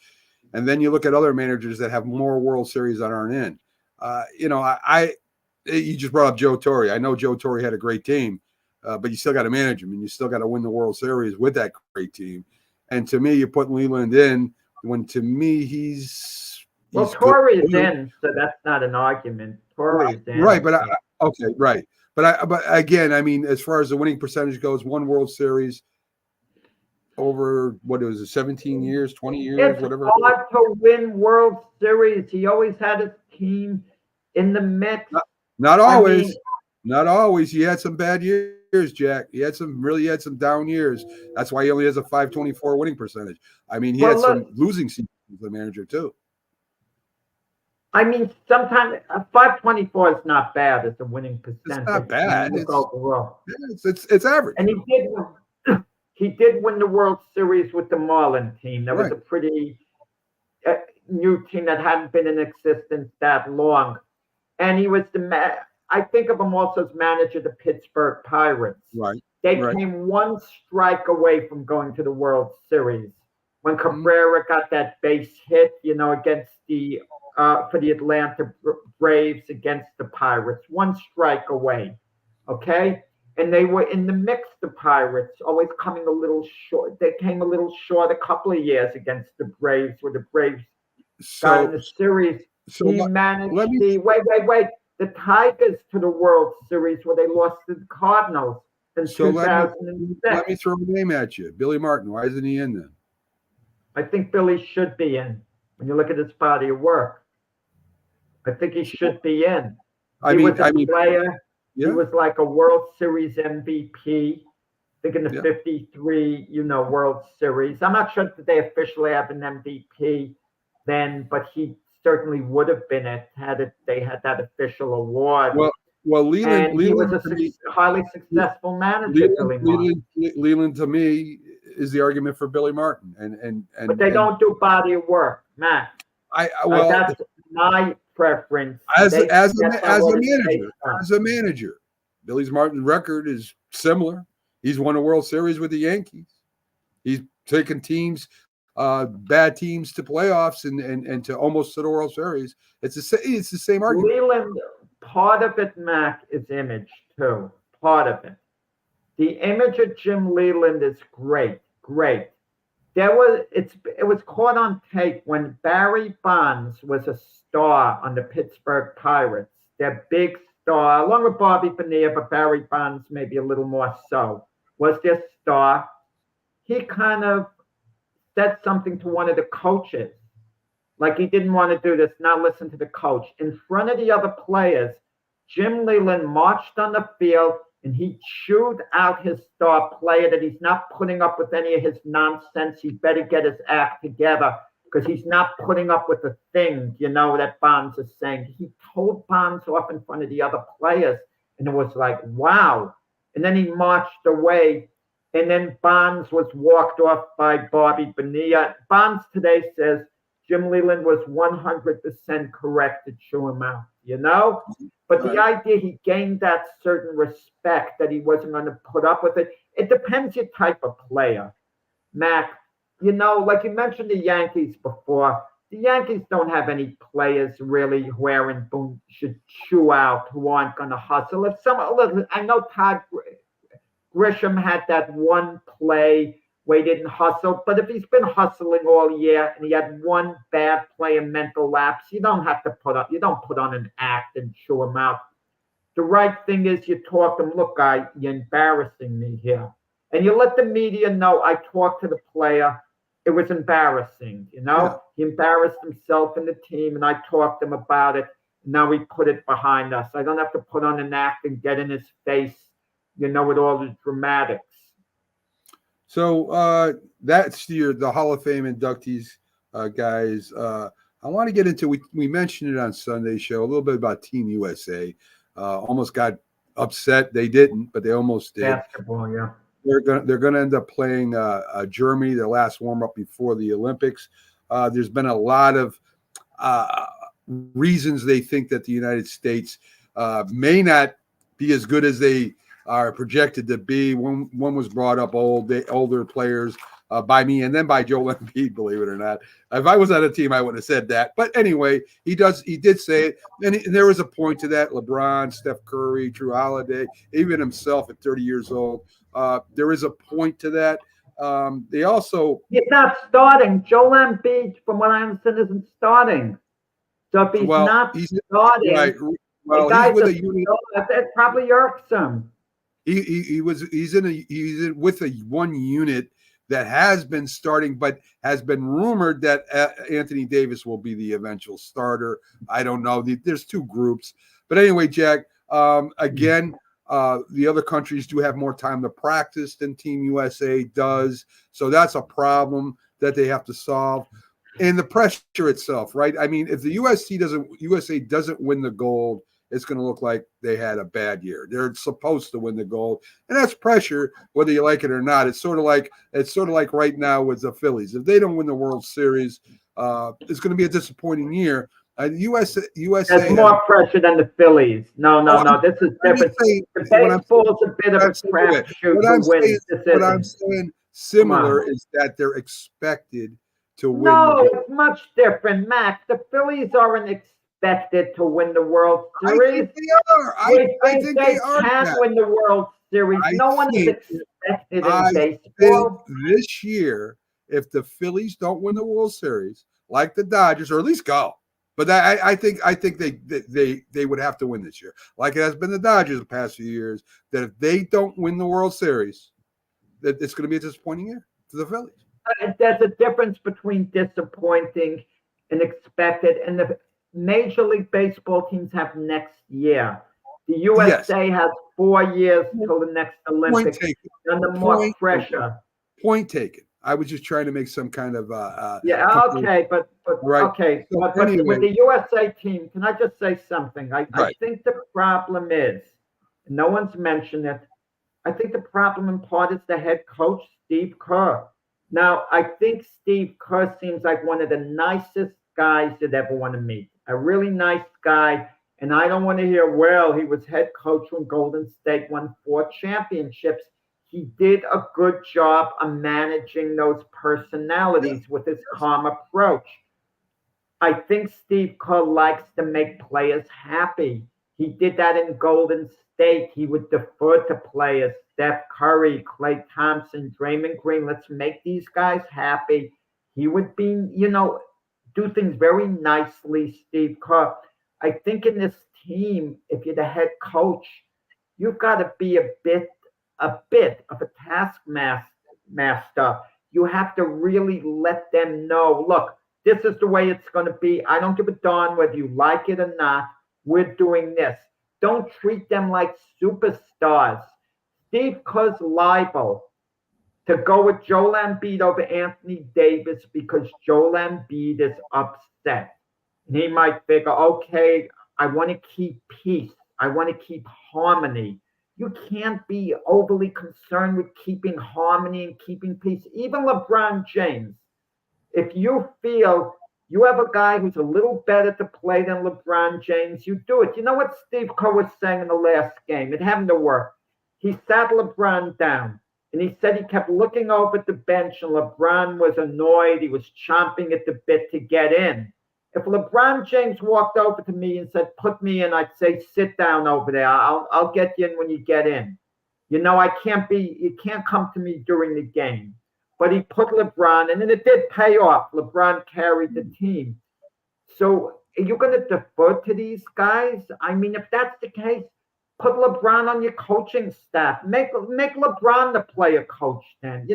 [SPEAKER 2] and then you look at other managers that have more World Series that aren't in. You just brought up Joe Torre. I know Joe Torre had a great team, but you still got to manage him, and you still got to win the World Series with that great team. And to me, you put Leland in when to me he's
[SPEAKER 5] Torre is in, so that's not an argument. Torre is in,
[SPEAKER 2] right? But right. But again, I mean, as far as the winning percentage goes, 1 World Series over 17 years, 20 years,
[SPEAKER 5] it's
[SPEAKER 2] whatever.
[SPEAKER 5] It's hard to win World Series. He always had his team in the mix.
[SPEAKER 2] Not always. Not always. He had some bad years, Jack. He had some down years. That's why he only has a .524 winning percentage. I mean, he had some losing seasons as a manager too.
[SPEAKER 5] I mean, sometimes a .524 is not bad as a winning percentage.
[SPEAKER 2] It's not bad. It's average.
[SPEAKER 5] And he did win the World Series with the Marlin team. That was a pretty new team that hadn't been in existence that long. And he was I think of him also as manager of the Pittsburgh Pirates.
[SPEAKER 2] Right.
[SPEAKER 5] They came 1 strike away from going to the World Series when Cabrera got that base hit, against for the Atlanta Braves against the Pirates. 1 strike away. Okay. And they were in the mix, the Pirates, always coming a little short. They came a little short a couple of years against the Braves, where the Braves got in the series. He managed the Tigers to the World Series, where they lost to the Cardinals in 2006.
[SPEAKER 2] Let me throw a name at you. Billy Martin. Why isn't he in then?
[SPEAKER 5] I think Billy should be in. When you look at his body of work, I think he should be in. He was a player.
[SPEAKER 2] Yeah.
[SPEAKER 5] He was like a World Series MVP. I think in the 53, World Series. I'm not sure that they officially have an MVP then, but he certainly would have been had they had that official award.
[SPEAKER 2] Well, Leland
[SPEAKER 5] was a highly successful manager.
[SPEAKER 2] Leland to me is the argument for Billy Martin,
[SPEAKER 5] but they don't do body of work, Matt. That's my preference.
[SPEAKER 2] As a manager, Billy Martin's record is similar. He's won a World Series with the Yankees. He's taken teams bad teams to playoffs and to almost to the World Series. It's the same argument.
[SPEAKER 5] Leland, part of it, Mac, is image too. Part of it. The image of Jim Leland is great. It was caught on tape when Barry Bonds was a star on the Pittsburgh Pirates. Their big star, along with Bobby Bonilla, but Barry Bonds maybe a little more so, was their star. He kind of said something to one of the coaches, like he didn't want to do this. Now listen to the coach. In front of the other players, Jim Leland marched on the field and he chewed out his star player that he's not putting up with any of his nonsense. He better get his act together because he's not putting up with the things, that Bonds is saying. He told Bonds off in front of the other players, and it was like, wow. And then he marched away, and then Bonds was walked off by Bobby Bonilla. Bonds today says Jim Leland was 100% correct to chew him out, But the idea he gained that certain respect that he wasn't going to put up with it, it depends your type of player. Mac, like you mentioned the Yankees before, the Yankees don't have any players really who Aaron Boone should chew out, who aren't going to hustle. I know Todd Grisham had that one play where he didn't hustle, but if he's been hustling all year and he had one bad play and mental lapse, you don't put on an act and chew him out. The right thing is you talk to him, look, guy, you're embarrassing me here. And you let the media know I talked to the player. It was embarrassing,
[SPEAKER 2] Yeah.
[SPEAKER 5] He embarrassed himself and the team, and I talked to him about it. Now we put it behind us. I don't have to put on an act and get in his face, with all the dramatics.
[SPEAKER 2] So that's the Hall of Fame inductees, guys. I want to get into, we mentioned it on Sunday's show, a little bit about Team USA. Almost got upset. They didn't, but they almost did.
[SPEAKER 5] Basketball, yeah.
[SPEAKER 2] They're going to end up playing Germany, their last warm-up before the Olympics. There's been a lot of reasons they think that the United States may not be as good as they are projected to be. One was brought up older players by me and then by Joel Embiid, believe it or not. If I was on a team, I would have said that. But anyway, he did say it. And there was a point to that. LeBron, Steph Curry, Drew Holiday, even himself at 30 years old. There is a point to that. They also...
[SPEAKER 5] He's not starting. Joel Embiid, from what I understand, isn't starting. So if he's not starting,
[SPEAKER 2] right. Well, he's with a unit.
[SPEAKER 5] That probably irks him.
[SPEAKER 2] He's in with a one unit that has been starting, but has been rumored that Anthony Davis will be the eventual starter. I don't know. There's two groups, but anyway, Jack. Again, the other countries do have more time to practice than Team USA does, so that's a problem that they have to solve. And the pressure itself, right? I mean, if the USA doesn't win the gold, it's going to look like they had a bad year. They're supposed to win the gold, and that's pressure, whether you like it or not. It's sort of like right now with the Phillies. If they don't win the World Series, it's going to be a disappointing year. USA
[SPEAKER 5] There's more pressure than the Phillies. No. This is different. The baseball's a bit of a crapshoot.
[SPEAKER 2] What I'm saying similar is that they're expected to win.
[SPEAKER 5] No, it's much different, Mac. The Phillies aren't expected to win the World Series.
[SPEAKER 2] I think they are. I think they
[SPEAKER 5] can win the World Series. No one is expected in baseball.
[SPEAKER 2] This year, if the Phillies don't win the World Series, like the Dodgers, or at least go. But I think they would have to win this year, like it has been the Dodgers the past few years. That if they don't win the World Series, that it's going to be a disappointing year for the Phillies.
[SPEAKER 5] There's a difference between disappointing and expected, and the Major League Baseball teams have next year. The USA has 4 years till the next Olympics, under more pressure.
[SPEAKER 2] Point taken. I was just trying to make some kind of
[SPEAKER 5] okay, but
[SPEAKER 2] right.
[SPEAKER 5] Okay,
[SPEAKER 2] so
[SPEAKER 5] but
[SPEAKER 2] anyway.
[SPEAKER 5] with the USA team, can I just say something? I think the problem is, no one's mentioned it. I think the problem in part is the head coach, Steve Kerr. Now, I think Steve Kerr seems like one of the nicest guys you'd ever want to meet. A really nice guy. And I don't want to hear, well, he was head coach when Golden State won 4 championships. he did a good job of managing those personalities with his calm approach. I think Steve Kerr likes to make players happy. He did that in Golden State. He would defer to players, Steph Curry, Klay Thompson, Draymond Green. Let's make these guys happy. He would be, do things very nicely, Steve Kerr. I think in this team, if you're the head coach, you've got to be a bit of a taskmaster. You have to really let them know, look, this is the way it's going to be. I don't give a darn whether you like it or not. We're doing this. Don't treat them like superstars. Steve Kerr's liable to go with Joel Embiid over Anthony Davis because Joel Embiid is upset. And he might figure, okay, I want to keep peace. I want to keep harmony. You can't be overly concerned with keeping harmony and keeping peace. Even LeBron James, if you feel you have a guy who's a little better to play than LeBron James, you do it. You know what Steve Kerr was saying in the last game? It happened to work. He sat LeBron down, and he said he kept looking over at the bench, and LeBron was annoyed. He was chomping at the bit to get in. If LeBron James walked over to me and said, put me in, I'd say, sit down over there. I'll get you in when you get in. You can't come to me during the game. But he put LeBron, and then it did pay off. LeBron carried the team. So are you going to defer to these guys? I mean, if that's the case, put LeBron on your coaching staff. Make LeBron the player coach then.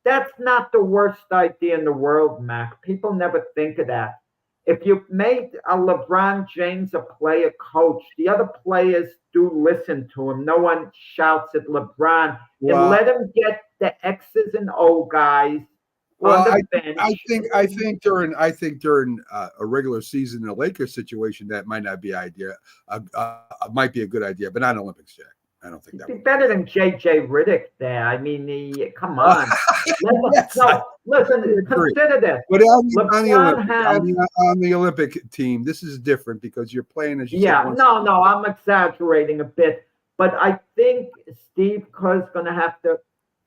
[SPEAKER 5] That's not the worst idea in the world, Mac. People never think of that. If you made a LeBron James a player coach, the other players do listen to him. No one shouts at LeBron.
[SPEAKER 2] Well,
[SPEAKER 5] and let him get the X's and O guys on the bench.
[SPEAKER 2] I think during a regular season in a Lakers situation, that might not be might be a good idea, but not an Olympics, Jack. I don't think that would be
[SPEAKER 5] better than JJ Redick there. I mean, come on. Listen, consider this.
[SPEAKER 2] But on the Olympic team, this is different because you're playing as you said.
[SPEAKER 5] No, I'm exaggerating a bit. But I think Steve Kerr's going to have to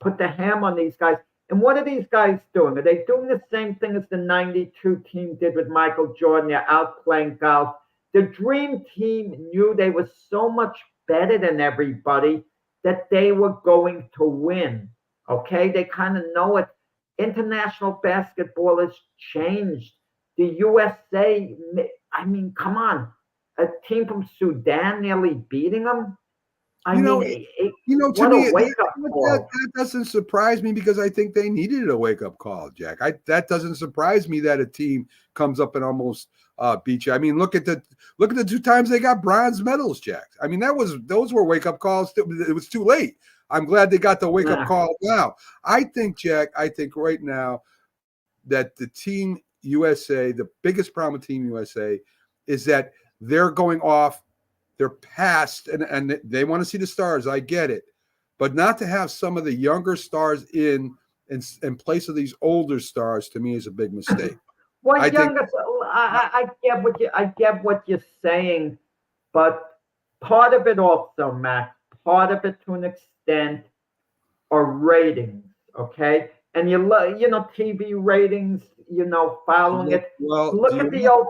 [SPEAKER 5] put the ham on these guys. And what are these guys doing? Are they doing the same thing as the 92 team did with Michael Jordan? They're out playing golf. The Dream Team knew they were so much better than everybody that they were going to win. Okay? They kind of know it. International basketball has changed. The USA, I mean, come on. A team from Sudan nearly beating them?
[SPEAKER 2] To me, that doesn't surprise me because I think they needed a wake-up call, Jack. That doesn't surprise me that a team comes up and almost beat you. I mean, look at the 2 times they got bronze medals, Jack. I mean, those were wake-up calls. It was too late. I'm glad they got the wake-up call now. I think, Jack, right now that the Team USA, the biggest problem with Team USA is that they're going off. They're past, and they want to see the stars. I get it. But not to have some of the younger stars in place of these older stars, to me, is a big mistake.
[SPEAKER 5] I get what you're saying, but part of it also, Matt, part of it to an extent are ratings, okay? And TV ratings, following it.
[SPEAKER 2] Well,
[SPEAKER 5] look at the old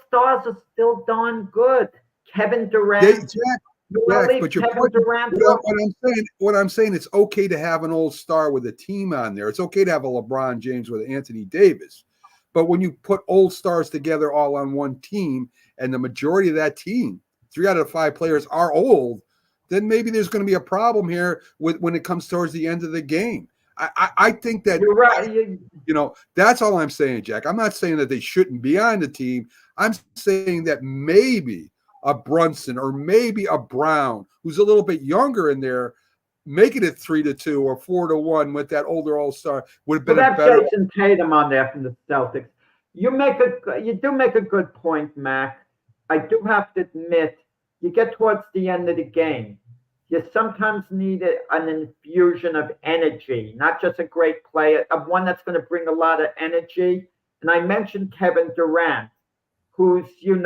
[SPEAKER 5] stars are still darn good. Kevin Durant.
[SPEAKER 2] What I'm saying, it's okay to have an old star with a team on there. It's okay to have a LeBron James with Anthony Davis. But when you put old stars together all on one team, and the majority of that team, 3 out of 5 players are old, then maybe there's going to be a problem here when it comes towards the end of the game. I think that
[SPEAKER 5] you're right.
[SPEAKER 2] That's all I'm saying, Jack. I'm not saying that they shouldn't be on the team. I'm saying that maybe a Brunson or maybe a Brown, who's a little bit younger in there, making it 3-2 or 4-1 with that older all-star would have been a better.
[SPEAKER 5] Jason Tatum on there from the Celtics. You do make a good point, Mac. I do have to admit, you get towards the end of the game, you sometimes need an infusion of energy, not just a great player, of one that's going to bring a lot of energy. And I mentioned Kevin Durant, who's going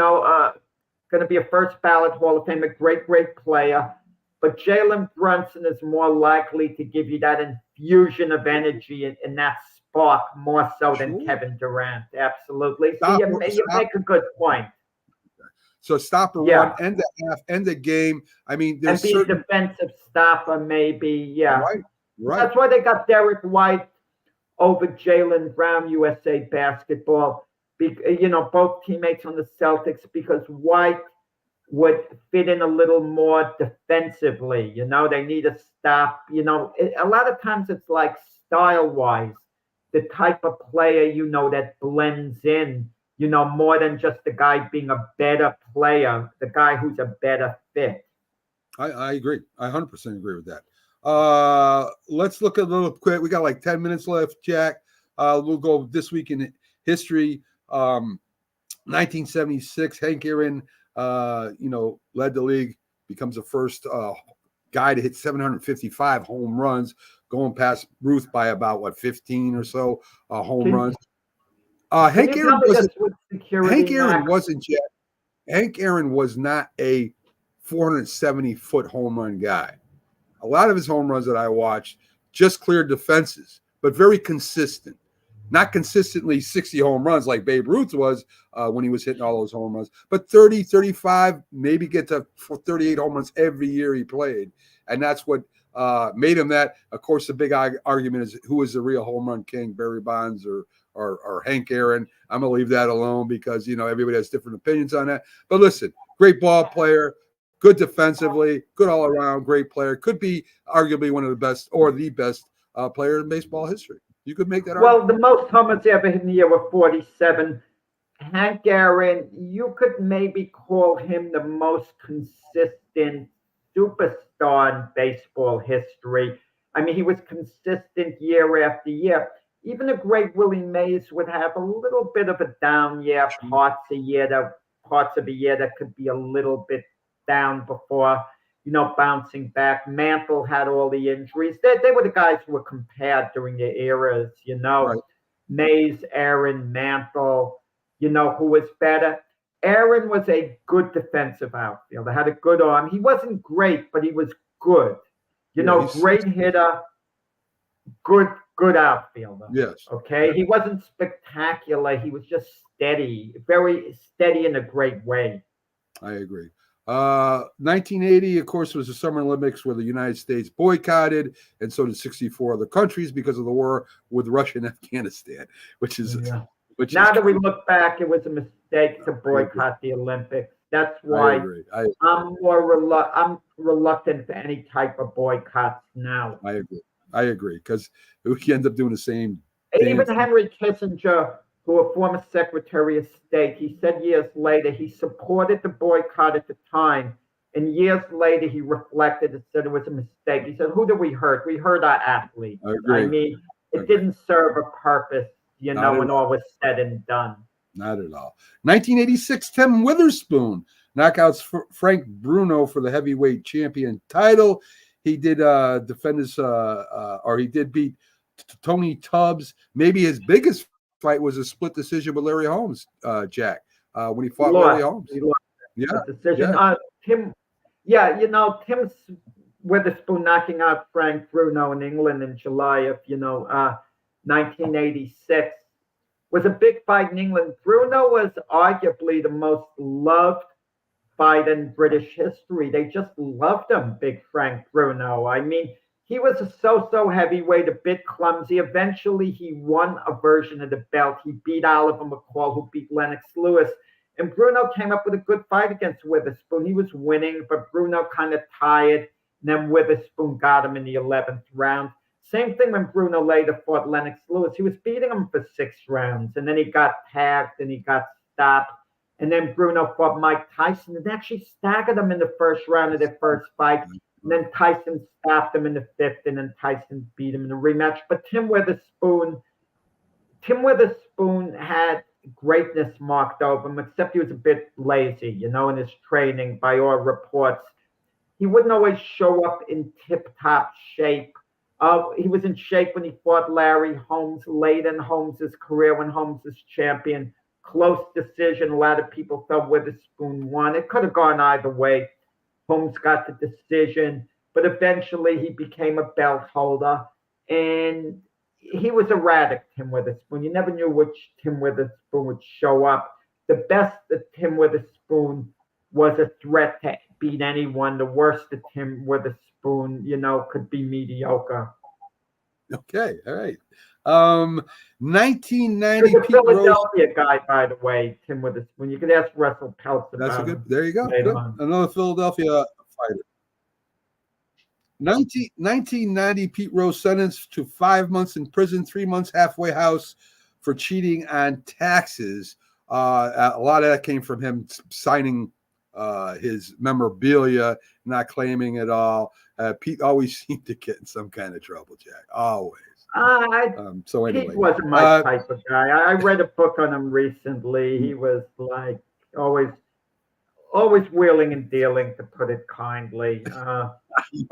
[SPEAKER 5] to be a first ballot Hall of Fame, a great player. but Jalen Brunson is more likely to give you that infusion of energy and that spark more so than
[SPEAKER 2] Sure.
[SPEAKER 5] Kevin Durant. Absolutely.
[SPEAKER 2] Stop-
[SPEAKER 5] So you
[SPEAKER 2] stop.
[SPEAKER 5] make a good point.
[SPEAKER 2] So stop a
[SPEAKER 5] Yeah.
[SPEAKER 2] run, end the half, end the game. I mean,
[SPEAKER 5] And
[SPEAKER 2] there's
[SPEAKER 5] be a
[SPEAKER 2] certain
[SPEAKER 5] defensive stopper, maybe. Yeah.
[SPEAKER 2] right.
[SPEAKER 5] That's why they got Derek White over Jaylen Brown, USA Basketball. Both teammates on the Celtics, because White would fit in a little more defensively. They need a stop. A lot of times it's like style-wise, the type of player, that blends in, more than just the guy being a better player, the guy who's a better fit.
[SPEAKER 2] I agree. I 100% agree with that. Let's look a little quick. We got like 10 minutes left, Jack. We'll go this week in history. 1976, Hank Aaron, led the league, becomes the first guy to hit 755 home runs, going past Ruth by about 15 or so home runs. Hank Aaron wasn't Jack. Hank Aaron was not a 470-foot home run guy. A lot of his home runs that I watched just cleared defenses, but very consistent. Not consistently 60 home runs like Babe Ruth was when he was hitting all those home runs, but 30, 35, maybe get to 38 home runs every year he played. And that's what made him that. Of course, the big argument is who is the real home run king, Barry Bonds or Hank Aaron. I'm going to leave that alone because, everybody has different opinions on that. But listen, great ball player, good defensively, good all around, great player. Could be arguably one of the best or the best player in baseball history. You could make that argument.
[SPEAKER 5] Well, the most homers ever hit in the year were 47. Hank Aaron, you could maybe call him the most consistent superstar in baseball history. I mean, he was consistent year after year. Even the great Willie Mays would have a little bit of a down year, parts of a year that could be a little bit down before, bouncing back. Mantle had all the injuries. They were the guys who were compared during their eras,
[SPEAKER 2] Right.
[SPEAKER 5] Mays, Aaron, Mantle, who was better. Aaron was a good defensive outfielder, had a good arm. He wasn't great, but he was good. Great hitter, good outfielder.
[SPEAKER 2] Yes.
[SPEAKER 5] Okay. He wasn't spectacular. He was just steady, very steady in a great way.
[SPEAKER 2] I agree. 1980, of course, was the Summer Olympics where the United States boycotted, and so did 64 other countries because of the war with Russia and Afghanistan, which is
[SPEAKER 5] Now that we look back, it was a mistake to boycott the Olympics. That's why I'm reluctant to any type of boycotts now.
[SPEAKER 2] I agree because we end up doing the same.
[SPEAKER 5] Even Henry Kissinger, who a former Secretary of State, he said years later he supported the boycott at the time, and years later he reflected and said it was a mistake. He said, "Who did we hurt? We hurt our athletes." I mean, it didn't serve a purpose, when all was said and done.
[SPEAKER 2] Not at all. 1986, Tim Witherspoon knockouts Frank Bruno for the heavyweight champion title. He did he did beat Tony Tubbs. Maybe his biggest fight was a split decision with Larry Holmes, Jack, when he fought Larry Holmes.
[SPEAKER 5] He lost.
[SPEAKER 2] Yeah.
[SPEAKER 5] Decision.
[SPEAKER 2] Yeah.
[SPEAKER 5] Tim Witherspoon knocking out Frank Bruno in England in July of 1986 was a big fight in England. Bruno was arguably the most loved fight in British history. They just loved him, big Frank Bruno. I mean, he was a so-so heavyweight, a bit clumsy. Eventually, he won a version of the belt. He beat Oliver McCall, who beat Lennox Lewis. And Bruno came up with a good fight against Witherspoon. He was winning, but Bruno kind of tired. And then Witherspoon got him in the 11th round. Same thing when Bruno later fought Lennox Lewis. He was beating him for 6 rounds. And then he got tagged and he got stopped. And then Bruno fought Mike Tyson and actually staggered him in the first round of their first fight. And then Tyson stopped him in the 5th, and then Tyson beat him in the rematch. But Tim Witherspoon had greatness marked over him, except he was a bit lazy, in his training by all reports. He wouldn't always show up in tip-top shape. He was in shape when he fought Larry Holmes late in Holmes' career when Holmes was champion. Close decision. A lot of people felt Witherspoon won. It could have gone either way. Holmes got the decision, but eventually he became a belt holder, and he was erratic, Tim Witherspoon. You never knew which Tim Witherspoon would show up. The best of Tim Witherspoon was a threat to beat anyone. The worst of Tim Witherspoon, could be mediocre.
[SPEAKER 2] Okay, all right. 1990
[SPEAKER 5] He's a
[SPEAKER 2] Pete Rose.
[SPEAKER 5] Philadelphia guy, by the way, Tim Witherspoon. You could ask Russell Peltz about
[SPEAKER 2] That's a good.
[SPEAKER 5] him.
[SPEAKER 2] There you go.
[SPEAKER 5] later
[SPEAKER 2] Good.
[SPEAKER 5] on.
[SPEAKER 2] Another Philadelphia fighter. 1990 Pete Rose sentenced to 5 months in prison, 3 months halfway house for cheating on taxes. A lot of that came from him signing his memorabilia, not claiming it all. Pete always seemed to get in some kind of trouble, Jack. Always. So anyway,
[SPEAKER 5] Pete wasn't my type of guy. I read a book on him recently. He was like always wheeling and dealing, to put it kindly.
[SPEAKER 2] he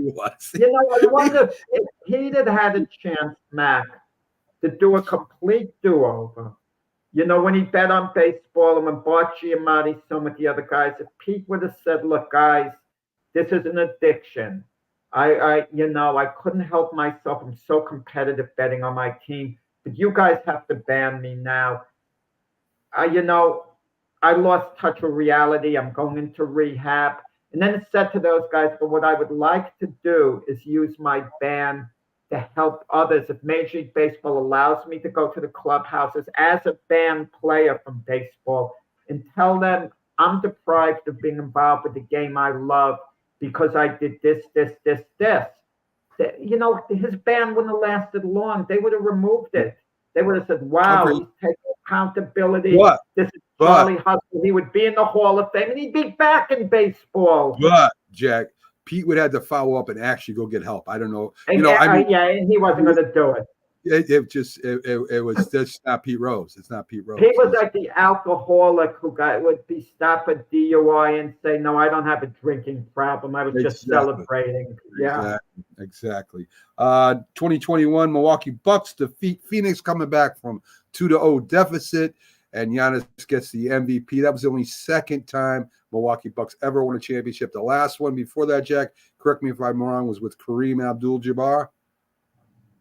[SPEAKER 2] was.
[SPEAKER 5] I wonder if he'd had a chance, Mac, to do a complete do-over. When he bet on baseball and when Bart Giamatti, some with the other guys, if Pete would have said, "Look, guys, this is an addiction. I couldn't help myself. I'm so competitive betting on my team, but you guys have to ban me now. I lost touch with reality. I'm going into rehab." And then it said to those guys, "But what I would like to do is use my ban to help others. If Major League Baseball allows me to go to the clubhouses as a banned player from baseball and tell them I'm deprived of being involved with the game I love because I did this. His ban wouldn't have lasted long. They would have removed it. They would have said, "Wow, he's taking accountability.
[SPEAKER 2] But,
[SPEAKER 5] this is Charlie Hustle." He would be in the Hall of Fame and he'd be back in baseball.
[SPEAKER 2] But Jack, Pete would have to follow up and actually go get help. I don't know.
[SPEAKER 5] And and he wasn't going to do it.
[SPEAKER 2] It was just not Pete Rose. It's not Pete Rose.
[SPEAKER 5] He was like the alcoholic who would be stopped at DUI and say, "No, I don't have a drinking problem. I was just celebrating." Yeah,
[SPEAKER 2] exactly. 2021 Milwaukee Bucks defeat Phoenix, coming back from 2-0 deficit, and Giannis gets the MVP. That was the only second time Milwaukee Bucks ever won a championship. The last one before that, Jack, correct me if I'm wrong, was with Kareem Abdul-Jabbar.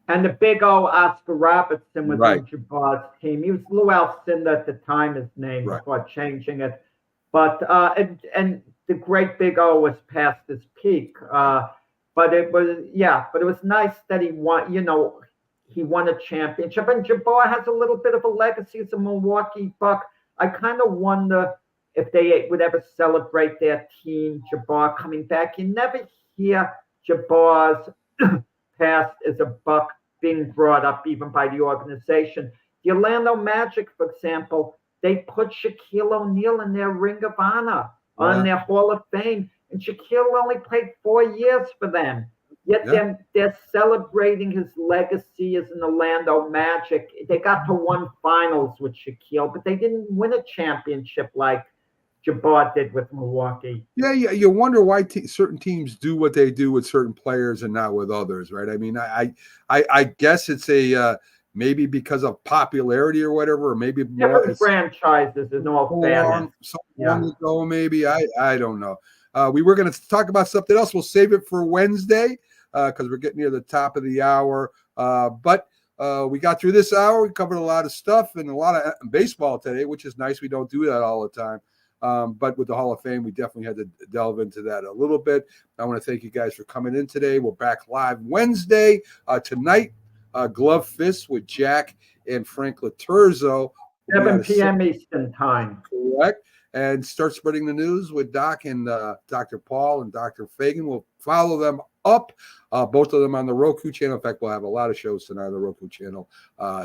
[SPEAKER 5] And the big O Oscar Robertson was on Jabbar's team. He was Lou Alcindor at the time, his name, before changing it. But and the great Big O was past his peak. But it was nice that he won. He won a championship, and Jabbar has a little bit of a legacy as a Milwaukee Buck. I kind of wonder if they would ever celebrate their team, Jabbar coming back. You never hear Jabbar's past as a Buck being brought up even by the organization. The Orlando Magic, for example, they put Shaquille O'Neal in their Ring of Honor, on their Hall of Fame, and Shaquille only played 4 years for them. Yet they're celebrating his legacy as an Orlando Magic. They got to 1 finals with Shaquille, but they didn't win a championship like Jabbar did with Milwaukee.
[SPEAKER 2] Yeah. You wonder why certain teams do what they do with certain players and not with others, right? I mean, I guess it's maybe because of popularity or whatever, or maybe more
[SPEAKER 5] franchises and all fairness.
[SPEAKER 2] So long ago, maybe I don't know. We were going to talk about something else. We'll save it for Wednesday because we're getting near the top of the hour. But we got through this hour. We covered a lot of stuff and a lot of baseball today, which is nice. We don't do that all the time. But with the Hall of Fame, we definitely had to delve into that a little bit. I want to thank you guys for coming in today. We're back live Wednesday. Tonight, Glove Fist with Jack and Frank Laterzo.
[SPEAKER 5] 7 p.m. Eastern time.
[SPEAKER 2] Correct. And start spreading the news with Doc and Dr. Paul and Dr. Fagan. We'll follow them up, both of them on the Roku channel. In fact, we'll have a lot of shows tonight on the Roku channel.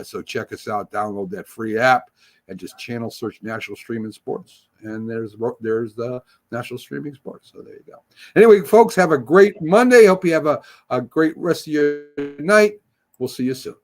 [SPEAKER 2] So check us out. Download that free app and just channel search National Streaming Sports. And there's the National Streaming Sports. So there you go. Anyway, folks, have a great Monday. Hope you have a great rest of your night. We'll see you soon.